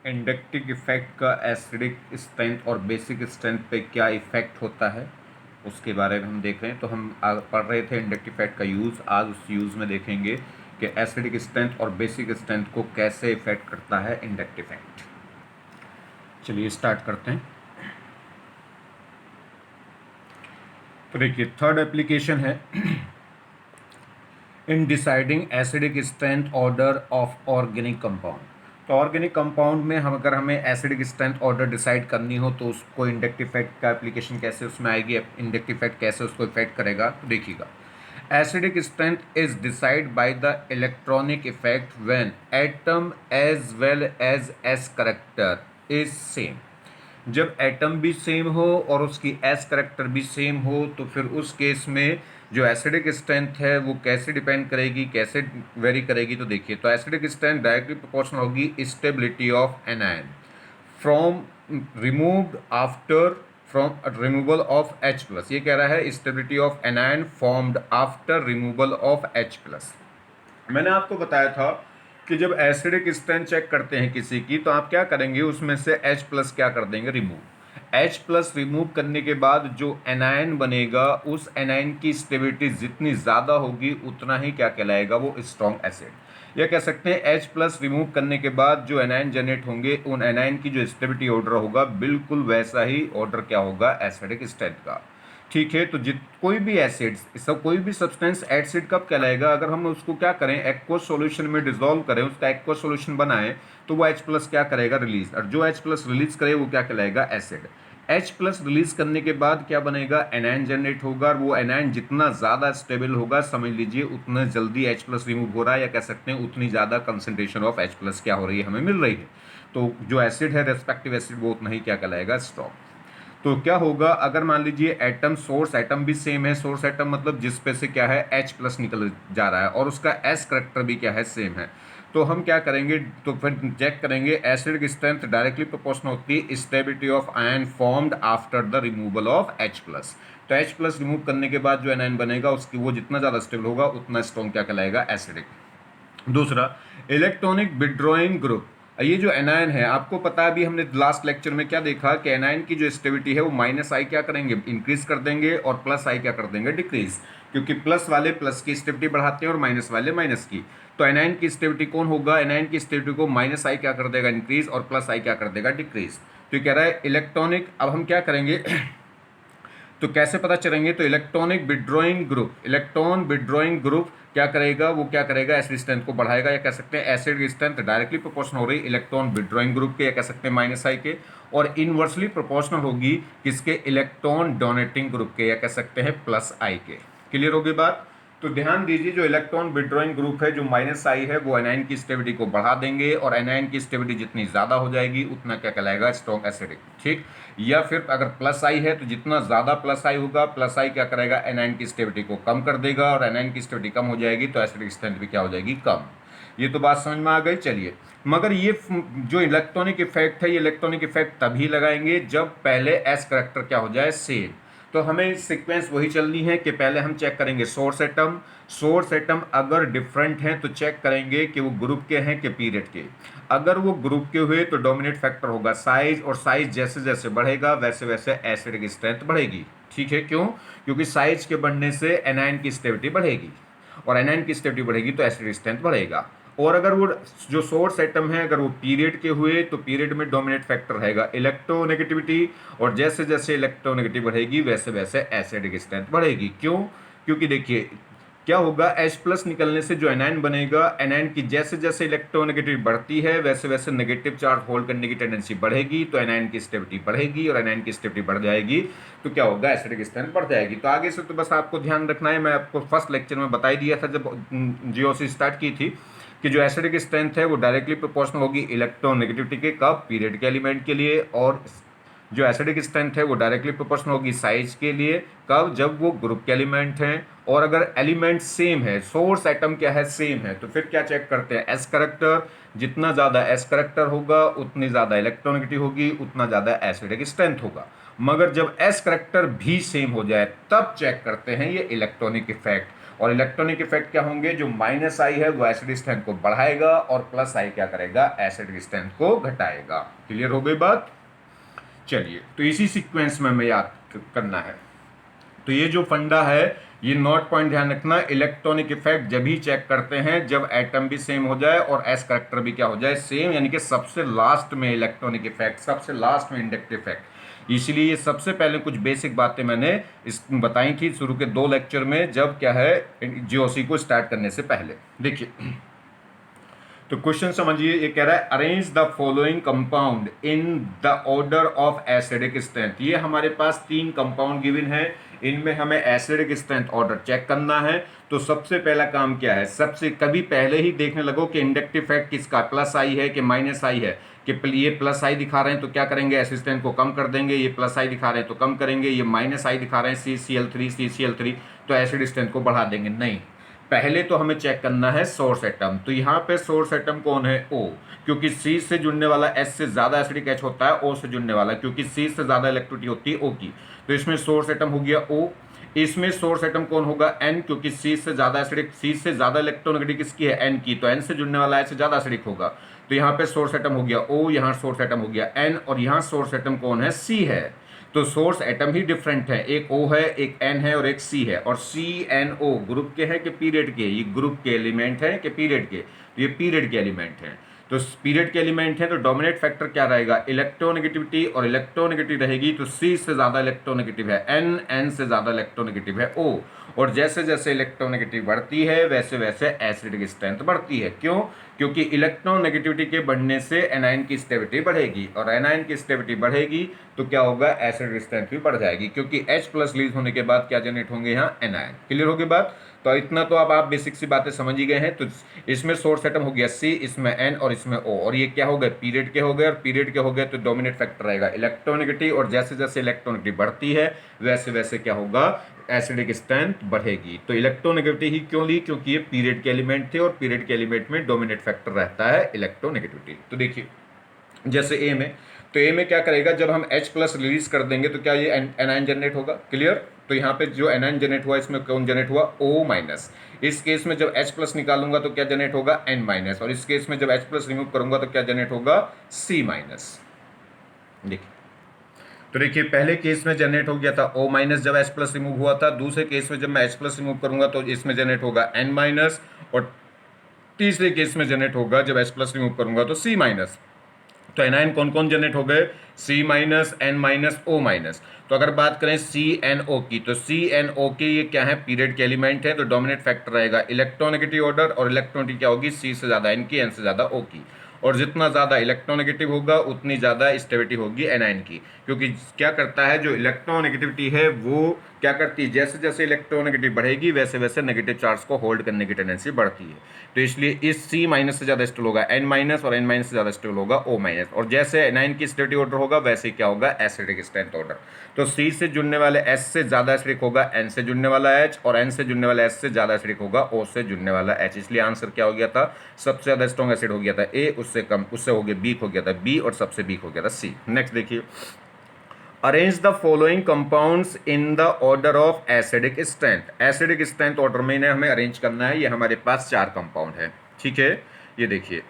Inductive effect का acidic strength और basic strength पे क्या इफेक्ट होता है उसके बारे में हम देख रहे हैं। तो हम पढ़ रहे थे इंडक्टिव इफेक्ट का यूज़। आज उस यूज़ में देखेंगे कि एसिडिक स्ट्रेंथ और बेसिक स्ट्रेंथ को कैसे इफेक्ट करता है इंडक्टिव इफेक्ट। चलिए स्टार्ट करते हैं। तो देखिए थर्ड एप्लीकेशन है in deciding acidic strength order of organic compound. तो ऑर्गेनिक कंपाउंड में हम अगर हमें एसिडिक स्ट्रेंथ ऑर्डर डिसाइड करनी हो तो उसको इंडक्टिव इफेक्ट का एप्लीकेशन कैसे उसमें आएगी, इंडक्टिव इफेक्ट कैसे उसको इफेक्ट करेगा। तो देखिएगा, acidic strength is decide by the electronic effect when atom as well as S character is same. जब एटम भी सेम हो और उसकी एस करेक्टर भी सेम हो तो फिर उस केस में जो एसिडिक स्ट्रेंथ है वो कैसे डिपेंड करेगी, कैसे वेरी करेगी। तो देखिए, तो एसिडिक स्ट्रेंथ डायरेक्टली प्रोपोर्शनल होगी stability of anion from removed after from removal of H plus. ये कह रहा है stability of anion formed after removal of H plus. मैंने आपको बताया था कि जब एसिडिक स्ट्रेंथ चेक करते हैं किसी की तो आप क्या करेंगे, उसमें से H प्लस क्या कर देंगे, रिमूव। H प्लस रिमूव करने के बाद जो एनायन बनेगा उस एनायन की स्टेबिलिटी जितनी ज़्यादा होगी उतना ही क्या कहलाएगा, वो स्ट्रॉन्ग एसिड। या कह सकते हैं H प्लस रिमूव करने के बाद जो एनायन जनरेट होंगे उन एनायन की जो स्टेबिलिटी ऑर्डर होगा बिल्कुल वैसा ही ऑर्डर क्या होगा, एसिडिक स्ट्रेंथ का। ठीक है, तो जित कोई भी एसिड, सब कोई भी सब्सटेंस एसिड कब कहलाएगा, अगर हम उसको क्या करें, एक्वस सॉल्यूशन में डिसॉल्व करें, उसका एक्वस सॉल्यूशन बनाएं तो वो H प्लस क्या करेगा, रिलीज। और जो H प्लस रिलीज करे वो क्या कहलाएगा, एसिड। H प्लस रिलीज करने के बाद क्या बनेगा, एनायन जनरेट होगा। और वो एनायन जितना ज़्यादा स्टेबल होगा, समझ लीजिए उतना जल्दी H प्लस रिमूव हो रहा है, या कह सकते हैं उतनी ज़्यादा कंसंट्रेशन ऑफ H प्लस क्या हो रही है, हमें मिल रही है। तो जो एसिड है रेस्पेक्टिव एसिड वो उतना ही क्या कहलाएगा, स्ट्रॉन्ग। तो क्या होगा, अगर मान लीजिए एटम, सोर्स एटम भी सेम है, सोर्स एटम मतलब जिस पे से क्या है H प्लस निकल जा रहा है और उसका S करेक्टर भी क्या है, सेम है। तो हम क्या करेंगे, तो फिर चेक करेंगे एसिडिक स्ट्रेंथ डायरेक्टली प्रोपोर्शनल होती है stability of ion formed after the removal of H plus. तो H प्लस रिमूव करने के बाद जो एनायन बनेगा उसकी वो जितना ज़्यादा स्टेबल होगा उतना स्ट्रॉन्ग क्या कहलाएगा, एसिडिक। दूसरा, इलेक्ट्रॉनिक विड्रॉइंग ग्रुप। ये जो एनायन है, आपको पता है अभी हमने लास्ट लेक्चर में क्या देखा कि एनायन की जो स्टेबिलिटी है वो माइनस आई क्या करेंगे, इंक्रीज कर देंगे, और प्लस आई क्या कर देंगे, डिक्रीज। क्योंकि प्लस वाले प्लस की स्टेबिलिटी बढ़ाते हैं और माइनस वाले माइनस की। तो एनायन की स्टेबिलिटी कौन होगा, एनायन की स्टेबिलिटी को माइनस आई क्या कर देगा, इंक्रीज, और प्लस आई क्या कर देगा, डिक्रीज। तो कह रहा है इलेक्ट्रॉनिक, अब हम क्या करेंगे तो कैसे पता चलेंगे, तो electronic withdrawing group, electron withdrawing group क्या करेगा, वो क्या करेगा, एसिड स्ट्रेंथ को बढ़ाएगा। या कह सकते हैं एसिड स्ट्रेंथ डायरेक्टली प्रोपोर्शनल हो रही इलेक्ट्रॉन विड्रॉइंग ग्रुप के, या कह सकते हैं माइनस आई के, और इनवर्सली प्रोपोर्शनल होगी किसके, इलेक्ट्रॉन डोनेटिंग ग्रुप के, या कह सकते हैं प्लस आई के। क्लियर होगी बात। तो ध्यान दीजिए, जो इलेक्ट्रॉन विड्रॉइंग ग्रुप है, जो माइनस आई है, वो एनायन की स्टेबिलिटी को बढ़ा देंगे, और एनायन की स्टेबिलिटी जितनी ज़्यादा हो जाएगी उतना क्या कहलाएगा, स्ट्रॉन्ग एसिडिक। ठीक। या फिर अगर प्लस आई है तो जितना ज़्यादा प्लस आई होगा, प्लस आई क्या करेगा, एनायन की स्टेबिलिटी को कम कर देगा, और एनायन की स्टेबिलिटी कम हो जाएगी तो एसिडिक स्ट्रेंथ भी क्या हो जाएगी, कम। ये तो बात समझ में आ गई। चलिए, मगर ये जो इलेक्ट्रॉनिक इफेक्ट है, ये इलेक्ट्रॉनिक इफेक्ट तभी लगाएंगे जब पहले एस करेक्टर क्या हो जाए, सेम। तो हमें सीक्वेंस वही चलनी है कि पहले हम चेक करेंगे सोर्स एटम। सोर्स एटम अगर डिफरेंट हैं तो चेक करेंगे कि वो ग्रुप के हैं कि पीरियड के। अगर वो ग्रुप के हुए तो डोमिनेट फैक्टर होगा साइज, और साइज जैसे जैसे बढ़ेगा वैसे वैसे एसिडिक स्ट्रेंथ बढ़ेगी। ठीक है, क्यों, क्योंकि साइज के बढ़ने से एनायन की स्टेबिलिटी बढ़ेगी, और एनायन की स्टेबिलिटी बढ़ेगी तो एसिडिक स्ट्रेंथ बढ़ेगा। और अगर वो जो सोर्स एटम है अगर वो पीरियड के हुए तो पीरियड में डोमिनेट फैक्टर रहेगा इलेक्ट्रोनेगेटिविटी, और जैसे जैसे इलेक्ट्रोनेगेटिव बढ़ेगी वैसे वैसे एसिडिक स्ट्रेंथ बढ़ेगी। क्यों, क्योंकि देखिए क्या होगा, H प्लस निकलने से जो एनायन बनेगा, एनायन की जैसे जैसे इलेक्ट्रोनेगेटिव बढ़ती है वैसे वैसे नेगेटिव चार्ज होल्ड करने की टेंडेंसी बढ़ेगी, तो एनायन की स्टेबिलिटी बढ़ेगी, और एनायन की स्टेबिलिटी बढ़ जाएगी तो क्या होगा, एसिडिक स्ट्रेंथ बढ़ जाएगी। तो आगे से तो बस आपको ध्यान रखना है, मैं आपको फर्स्ट लेक्चर में बता ही दिया था जब जीओसी स्टार्ट की थी कि जो एसिडिक स्ट्रेंथ है वो डायरेक्टली प्रोपोर्शनल होगी इलेक्ट्रोनेगेटिविटी के, कब, पीरियड के एलिमेंट के लिए, और जो एसिडिक स्ट्रेंथ है वो डायरेक्टली प्रोपोर्शनल होगी साइज के लिए, कब, जब वो ग्रुप के एलिमेंट हैं, और अगर एलिमेंट सेम है, सोर्स एटम क्या है, सेम है, तो फिर क्या चेक करते हैं, एस करेक्टर। जितना ज़्यादा एस करेक्टर होगा उतनी ज़्यादा इलेक्ट्रोनेगेटिव होगी, उतना ज़्यादा एसिडिक स्ट्रेंथ होगा। मगर जब एस करेक्टर भी सेम हो जाए तब चेक करते हैं ये इलेक्ट्रॉनिक इफेक्ट। और इलेक्ट्रॉनिक इफेक्ट क्या होंगे, जो माइनस आई है वो एसिडिक स्ट्रेंथ को बढ़ाएगा और प्लस आई क्या करेगा, एसिडिक स्ट्रेंथ को घटाएगा। क्लियर हो गई बात। चलिए, तो इसी सीक्वेंस में हमें याद करना है। तो ये जो फंडा है, ये नोट पॉइंट ध्यान रखना, इलेक्ट्रॉनिक इफेक्ट जब ही चेक करते हैं जब एटम भी सेम हो जाए और एस करेक्टर भी क्या हो जाए, सेम, यानी कि सबसे लास्ट में इलेक्ट्रॉनिक इफेक्ट, सबसे लास्ट में इंडक्टिव इफेक्ट। इसलिए ये सबसे पहले कुछ बेसिक बातें मैंने इस बताई थी शुरू के 2 लेक्चर में, जब क्या है जीओसी को स्टार्ट करने से पहले। देखिए, तो क्वेश्चन समझिए, ये कह रहा है arrange the following compound in the order of acidic strength. ये हमारे पास 3 कंपाउंड गिवन है, इनमें हमें एसिडिक स्ट्रेंथ ऑर्डर चेक करना है। तो सबसे पहला काम क्या है, सबसे कभी पहले ही देखने लगो कि इंडक्टिव इफेक्ट किसका, प्लस आई है कि माइनस आई है। कि ये प्लस आई दिखा रहे हैं तो क्या करेंगे, एसिड को कम कर देंगे, ये प्लस आई दिखा रहे हैं तो कम करेंगे, ये माइनस आई दिखा रहे हैं CCl3 तो एसिड स्ट्रेंथ को बढ़ा देंगे। नहीं, पहले तो हमें चेक करना है सोर्स एटम। तो यहाँ पे सोर्स एटम कौन है, O, क्योंकि C से जुड़ने वाला S से ज्यादा एसिडिक H होता है O से जुड़ने वाला, क्योंकि C से ज्यादा इलेक्ट्रिसिटी होती है O की। तो इसमें सोर्स एटम हो गया O। इसमें सोर्स एटम कौन होगा, N, क्योंकि C से ज्यादा एसिडिक, C से ज्यादा इलेक्ट्रोनेगेटिव किसकी है, N की, तो N से जुड़ने वाला H से ज्यादा एसिडिक होगा। तो यहाँ पे सोर्स एटम हो गया O, यहाँ सोर्स एटम हो गया N, और यहाँ सोर्स एटम कौन है, C है। तो सोर्स एटम ही डिफरेंट है, एक O है, एक N है और एक C है। और CNO ग्रुप के हैं कि पीरियड के, ये ग्रुप के एलिमेंट हैं कि पीरियड के, तो ये पीरियड के एलिमेंट हैं। तो पीरियड के एलिमेंट हैं तो डोमिनेट फैक्टर क्या रहेगा, इलेक्ट्रोनेगेटिविटी, और इलेक्ट्रोनेगेटिव रहेगी तो C से ज्यादा इलेक्ट्रोनेगेटिव है N से ज्यादा इलेक्ट्रोनेगेटिव है O। और जैसे जैसे इलेक्ट्रोनेगेटिव बढ़ती है वैसे वैसे एसिडिक स्ट्रेंथ बढ़ती है। क्यों, क्योंकि इलेक्ट्रोनेगेटिविटी के बढ़ने से एनायन की स्टेबिलिटी बढ़ेगी, और एनायन की स्टेबिलिटी बढ़ेगी तो क्या होगा, एसिडिक स्ट्रेंथ भी बढ़ जाएगी, क्योंकि H+ रिलीज होने के बाद क्या जनरेट होंगे, यहाँ एनायन। क्लियर होगी बात। तो इतना तो अब आप बेसिक सी बातें समझ ही गए हैं। तो इसमें सोर्स एटम हो गया C, इसमें N और इसमें O, और ये क्या हो गए, पीरियड के हो गए, और पीरियड के हो गए तो डोमिनेट फैक्टर रहेगा इलेक्ट्रोनेगेटिव, और जैसे जैसे इलेक्ट्रोनेगेटिव बढ़ती है वैसे वैसे क्या होगा, एसिडिक स्ट्रेंथ बढ़ेगी। तो इलेक्ट्रोनेगेटिविटी ही क्यों ली, क्योंकि ये पीरियड के एलिमेंट थे, और पीरियड के एलिमेंट में डोमिनेट फैक्टर रहता है इलेक्ट्रोनेगेटिविटी। तो देखिए, जैसे ए में, तो ए में क्या करेगा, जब हम H+ रिलीज कर देंगे तो क्या ये एनायन जनरेट होगा। क्लियर। तो यहाँ पे जो एनायन जनरेट हुआ, इसमें कौन जनरेट हुआ, O-। इस केस में जब H+ निकालूंगा तो क्या जनरेट होगा, N-। और इस केस में जब H+ रिमूव करूंगा तो क्या जनरेट होगा, C-। देखिए, तो देखिए पहले केस में जनरेट हो गया था O- जब H+ रिमूव हुआ था। दूसरे केस में जब मैं H+ रिमूव करूंगा तो इसमें जनरेट होगा N-। और तीसरे केस में जनरेट होगा जब H+ रिमूव करूंगा तो C-। तो एनायन कौन कौन जनरेट हो गए, C-, N-, O-। तो अगर बात करें CNO की, तो CNO के ये क्या है, पीरियड के एलिमेंट है, तो डोमिनेट फैक्टर रहेगा इलेक्ट्रोनेगेटिव ऑर्डर, और इलेक्ट्रोनेगेटिव क्या होगी, C से ज्यादा N की, N से ज्यादा O की। और जितना ज्यादा इलेक्ट्रोनेगेटिव होगा उतनी ज्यादा स्टेबिलिटी होगी एनायन की, क्योंकि क्या करता है, जो इलेक्ट्रोनेगेटिविटी है वो क्या करती है, जैसे जैसे इलेक्ट्रोनेगेटिव बढ़ेगी वैसे वैसे नेगेटिव चार्ज को होल्ड करने की टेंडेंसी बढ़ती है। तो इसलिए इस C- से ज्यादा स्टेबल होगा N-, और N- से ज्यादा स्टेबल होगा O-। और जैसे एनायन की स्टेबिलिटी ऑर्डर होगा वैसे क्या होगा, एसिडिक स्ट्रेंथ ऑर्डर। तो C से जुड़ने वाले S से ज्यादा एसिडिक होगा N से जुड़ने वाला H, और N से जुड़ने वाला S से ज्यादा एसिडिक होगा O से जुड़ने वाला H। इसलिए आंसर क्या हो गया था, सबसे ज्यादा स्ट्रॉन्ग एसिड हो गया था A, उससे कम, उससे हो गया वीक हो गया था B, और सबसे वीक हो गया था C। नेक्स्ट देखिए, arrange the following compounds in the order of acidic strength. Acidic strength order में इन्हें हमें अरेंज करना है। ये हमारे पास 4 कंपाउंड है, ठीक है। ये देखिए,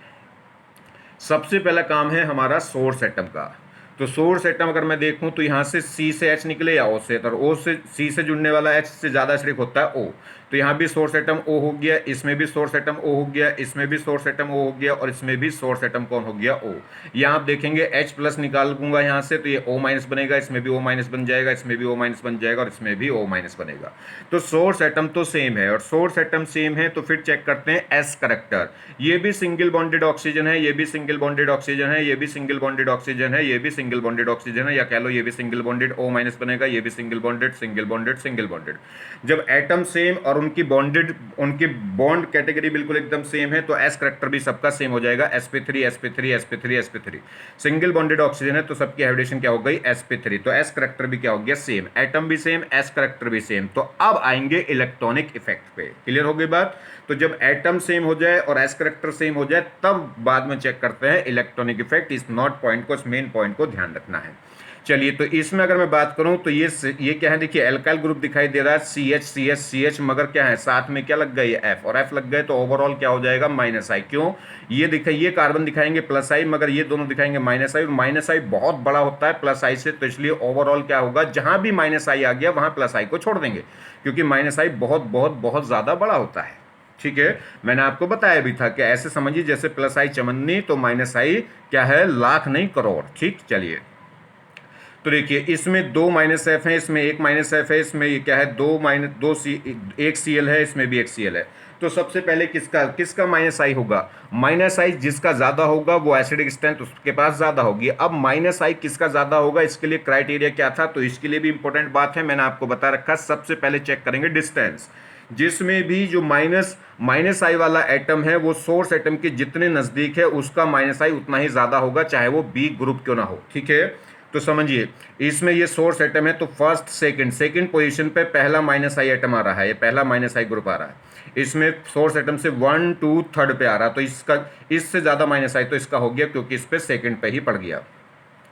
सबसे पहला काम है हमारा सोर्स एटम का। तो सोर्स एटम अगर मैं देखूं तो यहां से C से H निकले या O से, तो O से C से जुड़ने वाला H से ज्यादा एसिडिक होता है O। तो यहाँ भी सोर्स एटम O हो गया, इसमें भी सोर्स एटम O हो गया, इसमें भी सोर्स एटम O हो गया, और इसमें भी सोर्स एटम कौन हो गया, O। यहाँ आप देखेंगे H+ निकालूंगा यहाँ से तो ये O- बनेगा, इसमें भी O- बन जाएगा, इसमें भी O- बन जाएगा, और इसमें भी O- बनेगा। तो सोर्स एटम तो सेम है, और सोर्स एटम सेम है तो फिर चेक करते हैं S करेक्टर। ये भी सिंगल बॉन्डेड ऑक्सीजन है, ये भी सिंगल बॉन्डेड ऑक्सीजन है, ये भी सिंगल बॉन्डेड ऑक्सीजन है, ये भी सिंगल बॉन्डेड ऑक्सीजन है, या कह लो ये भी सिंगल बॉन्डेड O- बनेगा, ये भी single bonded, single bonded, single bonded. जब एटम सेम और उनकी बॉन्डेड, उनकी बॉन्ड कैटेगरी बिल्कुल एकदम सेम है तो एस करेक्टर भी सबका सेम हो जाएगा, sp3 sp3 sp3 sp3। Single bonded oxygen है तो सबकी हाइब्रिडेशन क्या हो गई, sp3। तो एस करेक्टर भी क्या हो गया, सेम, एटम भी सेम, एस करेक्टर भी सेम। तो अब आएंगे इलेक्ट्रॉनिक इफेक्ट पे। क्लियर हो गई बात। तो जब एटम सेम हो जाए और एस करेक्टर सेम हो जाए तब बाद में चेक करते हैं इलेक्ट्रॉनिक इफेक्ट। इस नॉट पॉइंट को, इस मेन पॉइंट को ध्यान रखना है। चलिए, तो इसमें अगर मैं बात करूं तो ये क्या है, देखिए एल्काइल ग्रुप दिखाई दे रहा है CH, मगर क्या है साथ में क्या लग गई है F, और F लग गए तो ओवरऑल क्या हो जाएगा माइनस आई। क्यों, ये कार्बन दिखाएंगे प्लस आई, मगर ये दोनों दिखाएंगे माइनस आई, और माइनस आई बहुत बड़ा होता है प्लस आई से, तो इसलिए ओवरऑल क्या होगा, जहां भी माइनस आई आ गया वहां प्लस आई को छोड़ देंगे, क्योंकि माइनस आई बहुत बहुत बहुत ज्यादा बड़ा होता है। ठीक है, मैंने आपको बताया भी था कि ऐसे समझिए जैसे प्लस आई चमन्नी तो माइनस आई क्या है, लाख नहीं करोड़। ठीक, चलिए, तो देखिए इसमें दो माइनस एफ है, इसमें एक माइनस एफ है, इसमें ये क्या है एक सी एल है, इसमें भी एक सी एल है। तो सबसे पहले किसका किसका माइनस आई होगा, माइनस आई जिसका ज्यादा होगा वो एसिडिक स्ट्रेंथ उसके पास ज्यादा होगी। अब माइनस आई किसका ज्यादा होगा, इसके लिए क्राइटेरिया क्या था, तो इसके लिए भी इंपॉर्टेंट बात है, मैंने आपको बता रखा। सबसे पहले चेक करेंगे डिस्टेंस, जिसमें भी जो माइनस आई वाला एटम है वो सोर्स एटम के जितने नजदीक है उसका माइनस आई उतना ही ज्यादा होगा, चाहे वो बी ग्रुप क्यों ना हो। ठीक है, तो समझिए इसमें ये सोर्स एटम है तो फर्स्ट सेकंड पोजीशन पे पहला माइनस आई एटम आ रहा है, ये पहला माइनस आई ग्रुप आ रहा है। इसमें सोर्स एटम से 1 2 3rd पे आ रहा है, तो इसका इससे ज्यादा माइनस आई तो इसका हो गया, क्योंकि इस पे सेकंड पे ही पड़ गया।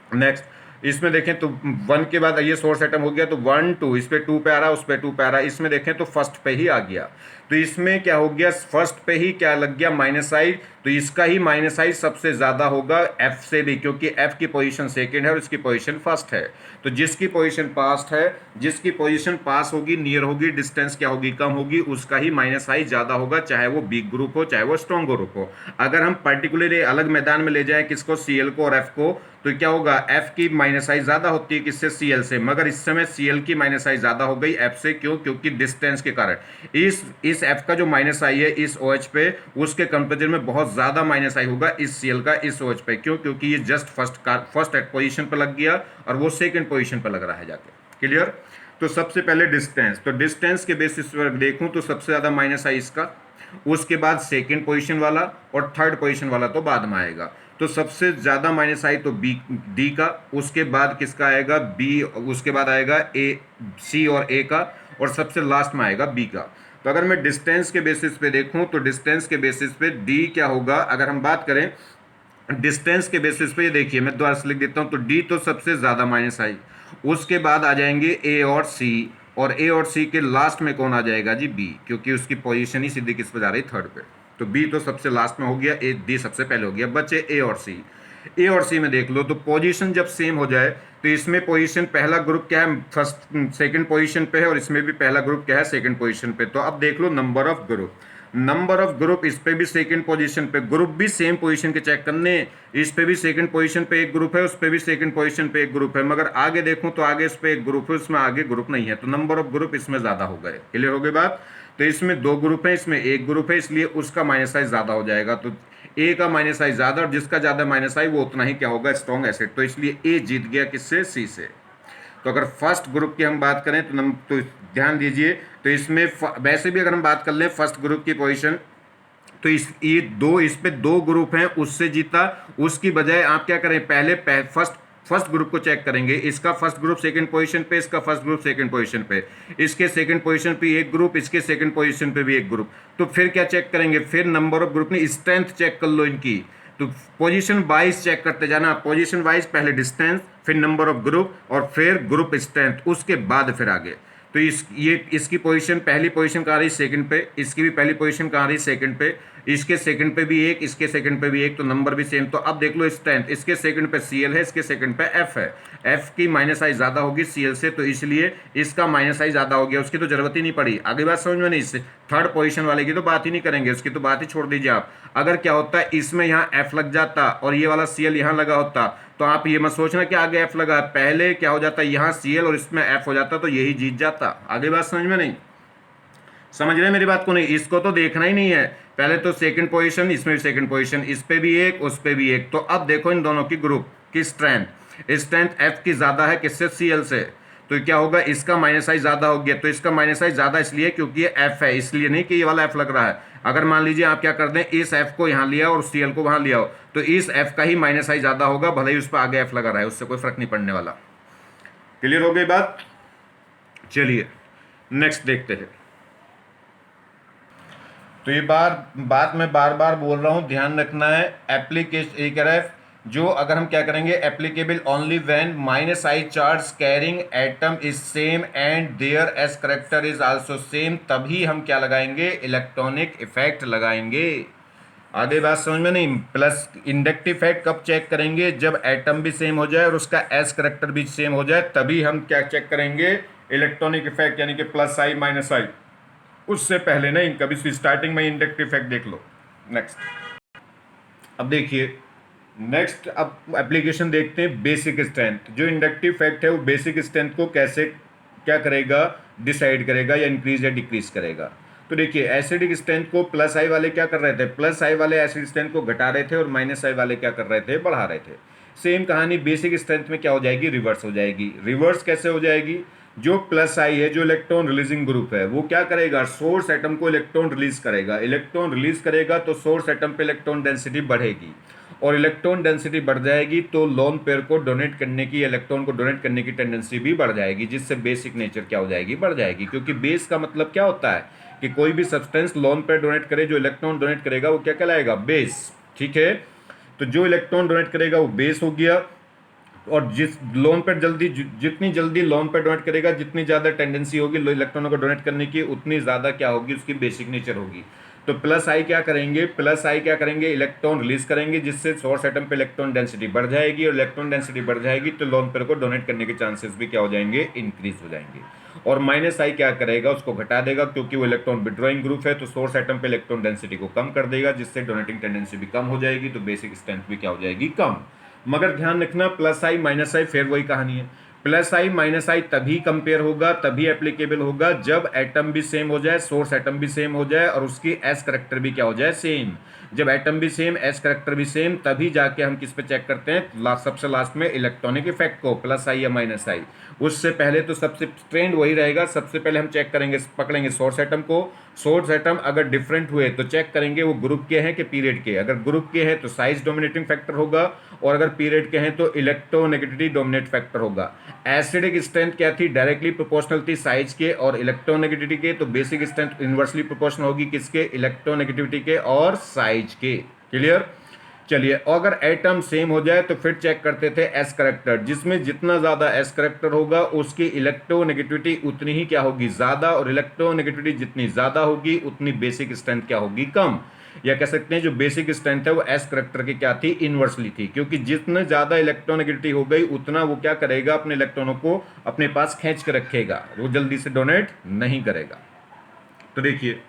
नेक्स्ट इसमें देखें तो 1 के बाद ये सोर्स एटम हो गया, तो 1 2 इस पे 2 पे आ रहा है, उस पे 2 पे आ रहा है। इसमें देखें तो फर्स्ट पे ही आ गया, तो इसमें क्या हो गया, फर्स्ट पे ही क्या लग गया माइनस आई, तो इसका ही माइनस आई सबसे ज्यादा होगा एफ से भी, क्योंकि एफ की पोजीशन सेकंड है और इसकी पोजीशन फर्स्ट है। तो जिसकी पोजीशन पास्ट है, जिसकी पोजीशन पास होगी, नियर होगी, डिस्टेंस क्या होगी, कम होगी, उसका ही माइनस आई ज्यादा होगा, चाहे वो वीक ग्रुप हो चाहे वो स्ट्रॉन्ग ग्रुप हो। अगर हम पर्टिकुलरली अलग मैदान में ले जाए किसको, सीएल को और एफ को, तो क्या होगा, एफ की माइनस आई ज्यादा होती है किससे, सीएल से, मगर इस समय सीएल की माइनस आई ज्यादा हो गई एफ से। क्यों, क्योंकि डिस्टेंस के कारण इस एफ का जो माइनस आई है इस OH पे, उसके कंपेरिजन में बहुत ज्यादा माइनस आई होगा इस सीएल का इस OH पे। क्यों, क्योंकि ये जस्ट फर्स्ट पोजीशन पे लग गया और वो सेकंड पोजीशन पे लग रहा है जाके। क्लियर, तो सबसे पहले डिस्टेंस, तो डिस्टेंस के बेसिस पर देखूं तो सबसे ज्यादा माइनस आई इसका, उसके बाद सेकंड पोजीशन वाला, और थर्ड पोजीशन वाला तो बाद में आएगा। तो सबसे ज्यादा माइनस आई तो बी डी का, उसके बाद किसका आएगा बी, उसके बाद आएगा ए सी और ए का, और सबसे लास्ट में आएगा बी का। तो अगर मैं डिस्टेंस के बेसिस पे देखूं तो डिस्टेंस के बेसिस पे डी क्या होगा, अगर हम बात करें डिस्टेंस के बेसिस पे, ये देखिए मैं दोबारा से लिख देता हूं, तो डी तो सबसे ज्यादा माइनस आई, उसके बाद आ जाएंगे ए और सी, और ए और सी के लास्ट में कौन आ जाएगा जी, बी, क्योंकि उसकी पोजीशन ही सीधी किस पे जा रही, थर्ड पे। तो बी तो सबसे लास्ट में हो गया, ए डी सबसे पहले हो गया, बचे ए और सी। ए और सी में देख लो, तो पोजीशन जब सेम हो जाए तो इसमें पोजीशन पहला ग्रुप क्या है, फर्स्ट सेकंड पोजीशन पे है, और इसमें भी पहला ग्रुप क्या है, सेकंड पोजीशन पे। तो अब देख लो नंबर ऑफ ग्रुप इस पे भी सेकंड पोजीशन पे, ग्रुप भी सेम पोजीशन के चेक करने, इस पे भी सेकंड पोजीशन पे एक ग्रुप है, उस पे भी सेकंड पोजीशन पे एक ग्रुप है, मगर आगे देखूं तो आगे इस पे एक ग्रुप है, उसमें आगे ग्रुप नहीं है, तो नंबर ऑफ ग्रुप इसमें ज्यादा हो गए। क्लियर हो गई बात, तो इसमें 2 ग्रुप है, इसमें एक ग्रुप है, इसलिए उसका माइनस आई ज्यादा हो जाएगा, तो ए का माइनस आई ज्यादा, और जिसका ज्यादा माइनस आई वो उतना ही क्या होगा, स्ट्रॉन्ग एसिड। तो इसलिए ए जीत गया किससे, सी से। तो अगर फर्स्ट ग्रुप की हम बात करें तो ध्यान दीजिए, तो इसमें वैसे भी अगर हम बात कर लें फर्स्ट ग्रुप की पोजीशन, तो इस पे 2 ग्रुप हैं, उससे जीता, उसकी बजाय आप क्या करें, पहले फर्स्ट ग्रुप को चेक करेंगे, इसका फर्स्ट ग्रुप सेकंड पोजीशन पे, इसका फर्स्ट ग्रुप सेकंड पोजीशन पे, इसके सेकंड पोजीशन पे एक ग्रुप, इसके सेकंड पोजीशन पे भी एक ग्रुप। तो फिर क्या चेक करेंगे, फिर नंबर ऑफ ग्रुप नहीं, स्ट्रेंथ चेक कर लो इनकी, तो पोजीशन वाइज चेक करते जाना, पोजीशन वाइज, पहले डिस्टेंस, फिर नंबर ऑफ ग्रुप, और फिर ग्रुप स्ट्रेंथ, उसके बाद फिर आगे। तो इसकी पोजीशन पहली पोजीशन कहाँ रही, सेकंड पे, इसकी भी पहली पोजीशन कहाँ रही, सेकंड पे, इसके सेकंड पे भी एक, इसके सेकंड पे भी एक, तो नंबर भी सेम। तो अब देख लो स्ट्रेंथ, इसके सेकंड पे सीएल है, इसके सेकंड पे एफ है, एफ की माइनस आई ज्यादा होगी सीएल से, तो इसलिए इसका माइनस आई ज्यादा हो गया, उसकी तो जरूरत ही नहीं पड़ी। आगे बात समझ में नहीं, इससे थर्ड पोजीशन वाले की तो बात ही नहीं करेंगे, उसकी तो बात ही छोड़ दीजिए आप। अगर क्या होता है इसमें यहाँ एफ लग जाता और ये वाला सीएल यहाँ लगा होता, तो आप ये मत सोचना कि आगे एफ लगा, पहले क्या हो जाता, यहाँ सीएल और इसमें एफ हो जाता, तो यही जीत जाता। आगे बात समझ में नहीं, समझ रहे मेरी बात को नहीं, इसको तो देखना ही नहीं है, पहले तो सेकंड पोजीशन, इसमें भी सेकंड पोजीशन, इस पे भी एक, उस पे भी एक। तो अब देखो इन दोनों की ग्रुप की स्ट्रेंथ एफ की ज्यादा है किससे, सीएल से, तो क्या होगा, इसका माइनस आई ज्यादा हो गया। तो इसका माइनस आई ज्यादा इसलिए क्योंकि ये एफ है, इसलिए नहीं कि ये वाला एफ लग रहा है। अगर मान लीजिए आप क्या कर दें, इस एफ को यहाँ लिया और सीएल को वहां लिया हो, तो इस एफ का ही माइनस आई ज्यादा होगा, भले ही उस पर आगे एफ लगा रहा है, उससे कोई फर्क नहीं पड़ने वाला। क्लियर हो गई बात, चलिए नेक्स्ट देखते हैं। तो ये बात मैं बार बार बोल रहा हूं, ध्यान रखना है। एप्लीकेशन ये कह रहा है जो अगर हम क्या करेंगे, applicable only when minus I charge carrying atom is same and their S character is also same, तभी हम क्या लगाएंगे, इलेक्ट्रॉनिक इफेक्ट लगाएंगे। आगे बात समझ में नहीं? प्लस इंडक्टिव इफेक्ट कब चेक करेंगे, जब एटम भी सेम हो जाए और उसका एस करेक्टर भी सेम हो जाए, तभी हम क्या चेक करेंगे, इलेक्ट्रॉनिक इफेक्ट, यानी कि प्लस आई माइनस आई। उससे पहले नहीं, कभी स्टार्टिंग में इंडक्टिव इफेक्ट देख लो। नेक्स्ट, अब देखिए नेक्स्ट, अब एप्लीकेशन देखते हैं बेसिक स्ट्रेंथ। जो इंडक्टिव फैक्ट है वो बेसिक स्ट्रेंथ को कैसे क्या करेगा, डिसाइड करेगा या इंक्रीज या डिक्रीज करेगा। तो देखिए एसिडिक स्ट्रेंथ को प्लस आई वाले क्या कर रहे थे, प्लस आई वाले एसिड स्ट्रेंथ को घटा रहे थे और माइनस आई वाले क्या कर रहे थे, बढ़ा रहे थे। सेम कहानी बेसिक स्ट्रेंथ में क्या हो जाएगी, रिवर्स हो जाएगी। रिवर्स कैसे हो जाएगी, जो प्लस आई है, जो इलेक्ट्रॉन रिलीजिंग ग्रुप है, वो क्या करेगा, सोर्स एटम को इलेक्ट्रॉन रिलीज करेगा। इलेक्ट्रॉन रिलीज करेगा तो सोर्स एटम पे इलेक्ट्रॉन डेंसिटी बढ़ेगी, और इलेक्ट्रॉन डेंसिटी बढ़ जाएगी तो लोन पेयर को डोनेट करने की, इलेक्ट्रॉन को डोनेट करने की टेंडेंसी भी बढ़ जाएगी, जिससे बेसिक नेचर क्या हो जाएगी, बढ़ जाएगी। क्योंकि बेस का मतलब क्या होता है कि कोई भी सब्सटेंस लोन पेयर डोनेट करे, जो इलेक्ट्रॉन डोनेट करेगा वो क्या कहलाएगा, बेस। ठीक है, तो जो इलेक्ट्रॉन डोनेट करेगा वो बेस हो गया, और जिस लोन पर जल्दी जितनी जल्दी लोन पर डोनेट करेगा, जितनी ज़्यादा टेंडेंसी होगी इलेक्ट्रॉनों को डोनेट करने की, उतनी ज़्यादा क्या होगी, उसकी बेसिक नेचर होगी। तो प्लस आई क्या करेंगे, प्लस आई क्या करेंगे, इलेक्ट्रॉन रिलीज करेंगे, जिससे सोर्स एटम पे इलेक्ट्रॉन डेंसिटी बढ़ जाएगी, और इलेक्ट्रॉन डेंसिटी बढ़ जाएगी तो लोन पेयर को डोनेट करने के चांसेस भी क्या हो जाएंगे, इंक्रीज हो जाएंगे। और माइनस आई क्या करेगा, उसको घटा देगा, क्योंकि वो इलेक्ट्रॉन विड्रॉइंग ग्रुप है, तो सोर्स एटम पे इलेक्ट्रॉन डेंसिटी को कम कर देगा, जिससे डोनेटिंग टेंडेंसी भी कम हो जाएगी, तो बेसिक स्ट्रेंथ भी क्या हो जाएगी, कम। मगर ध्यान रखना, प्लस आई माइनस आई फिर वही कहानी है। प्लस आई माइनस आई तभी कंपेयर होगा, तभी एप्लीकेबल होगा, जब एटम भी सेम हो जाए, सोर्स एटम भी सेम हो जाए, और उसकी एस करेक्टर भी क्या हो जाए, सेम। जब एटम भी सेम, एस करेक्टर भी सेम, तभी जाके हम किस पे चेक करते हैं, सबसे लास्ट में इलेक्ट्रॉनिक इफेक्ट को, प्लस आई या माइनस आई। उससे पहले तो सबसे ट्रेंड वही रहेगा, सबसे पहले हम चेक करेंगे, पकड़ेंगे सोर्स एटम को। सोर्स एटम अगर डिफरेंट हुए तो चेक करेंगे वो ग्रुप के हैं कि पीरियड के। अगर ग्रुप के हैं तो साइज डोमिनेटिंग फैक्टर होगा, और अगर पीरियड के हैं तो इलेक्ट्रोनेगेटिविटी डोमिनेट फैक्टर होगा। एसिडिक स्ट्रेंथ क्या थी, डायरेक्टली प्रोपोर्शनल थी साइज के और इलेक्ट्रोनेगेटिविटी के, तो बेसिक स्ट्रेंथ इनवर्सली प्रोपोर्शनल होगी किसके, इलेक्ट्रोनेगेटिविटी के और साइज के। क्लियर? चलिए, अगर एटम सेम हो जाए तो फिर चेक करते थे एस करेक्टर, जिसमें जितना ज्यादा एस करेक्टर होगा उसकी इलेक्ट्रोनेगेटिविटी उतनी ही क्या होगी, ज्यादा, और इलेक्ट्रोनेगेटिविटी जितनी ज्यादा होगी उतनी बेसिक स्ट्रेंथ क्या होगी, कम। या कह सकते हैं जो बेसिक स्ट्रेंथ है वो एस करेक्टर की क्या थी, इनवर्सली थी, क्योंकि जितने ज्यादा इलेक्ट्रोनेगेटिविटी हो गई उतना वो क्या करेगा, अपने इलेक्ट्रॉनों को अपने पास खींच के रखेगा, वो जल्दी से डोनेट नहीं करेगा। तो देखिए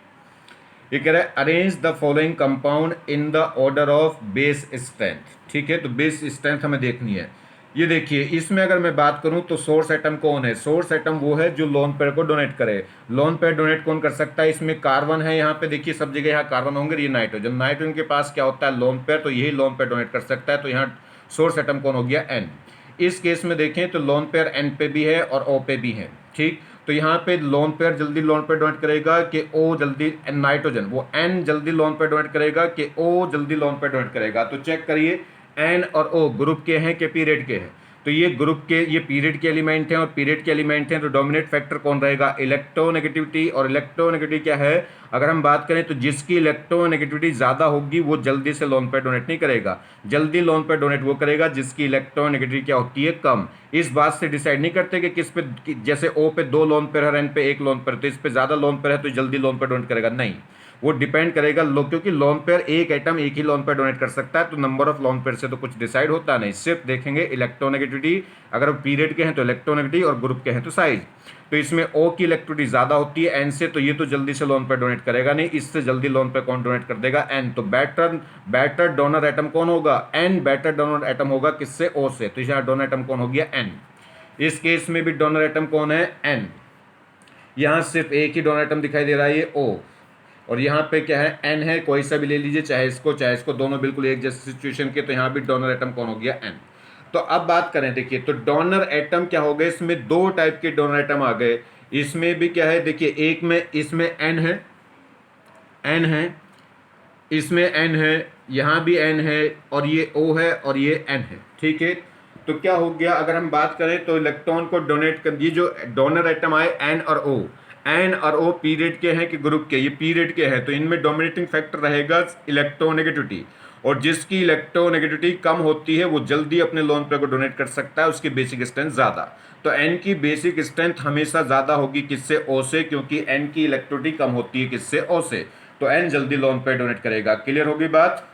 ये कह रहा है arrange the following compound in the order of base strength. ठीक है, तो बेस स्ट्रेंथ हमें देखनी है। ये देखिए, इसमें अगर मैं बात करूं तो सोर्स एटम कौन है, सोर्स एटम वो है जो लोन पेयर को डोनेट करे। लोन पेयर डोनेट कौन कर सकता है, इसमें कार्बन है, यहाँ पे देखिए सब जगह यहाँ कार्बन होंगे, ये नाइट्रोजन, नाइट्रोजन के पास क्या होता है, लोन पेयर, तो यही लोन पेयर डोनेट कर सकता है। तो यहाँ सोर्स एटम कौन हो गया, एन। इस केस में देखें तो लोन पेयर एन पे भी है और ओ पे भी है। ठीक, तो यहाँ पे लोन पेयर जल्दी लोन पेयर डोनेट करेगा कि ओ जल्दी, नाइट्रोजन वो एन जल्दी लोन पेयर डोनेट करेगा कि ओ जल्दी लोन पेयर डोनेट करेगा। तो चेक करिए एन और ओ ग्रुप के हैं कि पीरियड के हैं, तो ये ग्रुप के, ये पीरियड के एलिमेंट हैं और पीरियड के एलिमेंट हैं, तो डोमिनेट फैक्टर कौन रहेगा, इलेक्ट्रोनेगेटिविटी। और इलेक्ट्रोनेगेटिविटी क्या है, अगर हम बात करें तो जिसकी इलेक्ट्रोनेगेटिविटी ज़्यादा होगी वो जल्दी से लोन पेयर डोनेट नहीं करेगा, जल्दी लोन पेयर डोनेट वो करेगा जिसकी इलेक्ट्रोनेगेटिविटी क्या होती है, कम। इस बात से डिसाइड नहीं करते कि किस पे, जैसे ओ पे 2 लोन पेयर है, एन पे 1 लोन पेयर, तो इस पे ज़्यादा लोन पेयर है तो जल्दी लोन पेयर डोनेट करेगा, नहीं। वो डिपेंड करेगा क्योंकि लोन पेयर एक एटम एक ही लोन पेयर डोनेट कर सकता है, तो नंबर ऑफ लोन पेयर से तो कुछ डिसाइड होता नहीं, सिर्फ देखेंगे इलेक्ट्रोनेगेटिविटी, अगर पीरियड के हैं तो इलेक्ट्रोनेगेटिविटी और ग्रुप के हैं तो साइज। तो इसमें ओ की इलेक्ट्रिसिटी ज्यादा होती है एन से, तो ये तो जल्दी से लोन पेयर डोनेट करेगा नहीं, इससे जल्दी लोन पेयर कौन डोनेट कर देगा, एन। तो बेटर डोनर एटम कौन होगा, एन बेटर डोनर एटम होगा किससे, ओ से, तो यहाँ डोनर एटम कौन हो गया, एन। इस केस में भी डोनर एटम कौन है, एन। यहाँ सिर्फ एक ही डोनर एटम दिखाई दे रहा है, ये ओ, और यहाँ पे क्या है, एन है, कोई सा भी ले लीजिए, चाहे इसको, दोनों बिल्कुल एक जैसे सिचुएशन के, तो यहाँ भी डोनर एटम कौन हो गया, एन। तो अब बात करें, देखिए तो डोनर एटम क्या हो गए, इसमें 2 टाइप के डोनर एटम आ गए। इसमें भी क्या है, देखिए एक में इसमें एन है, एन है, इसमें एन है, यहाँ भी एन है, और ये ओ है और ये एन है। ठीक है, तो क्या हो गया, अगर हम बात करें तो इलेक्ट्रॉन को डोनेट कर, ये जो डोनर एटम आए एन और ओ, एन और ओ पीरियड के हैं कि ग्रुप के, ये पीरियड के हैं, तो इनमें डोमिनेटिंग फैक्टर रहेगा इलेक्ट्रोनेगेटिविटी, और जिसकी इलेक्ट्रोनेगेटिविटी कम होती है वो जल्दी अपने लोन पेयर को डोनेट कर सकता है, उसकी बेसिक स्ट्रेंथ ज़्यादा। तो एन की बेसिक स्ट्रेंथ हमेशा ज़्यादा होगी किससे, ओ से, क्योंकि एन की इलेक्ट्रिसिटी कम होती है किससे, ओ से। तो एन जल्दी लोन पेयर डोनेट करेगा। क्लियर होगी बात।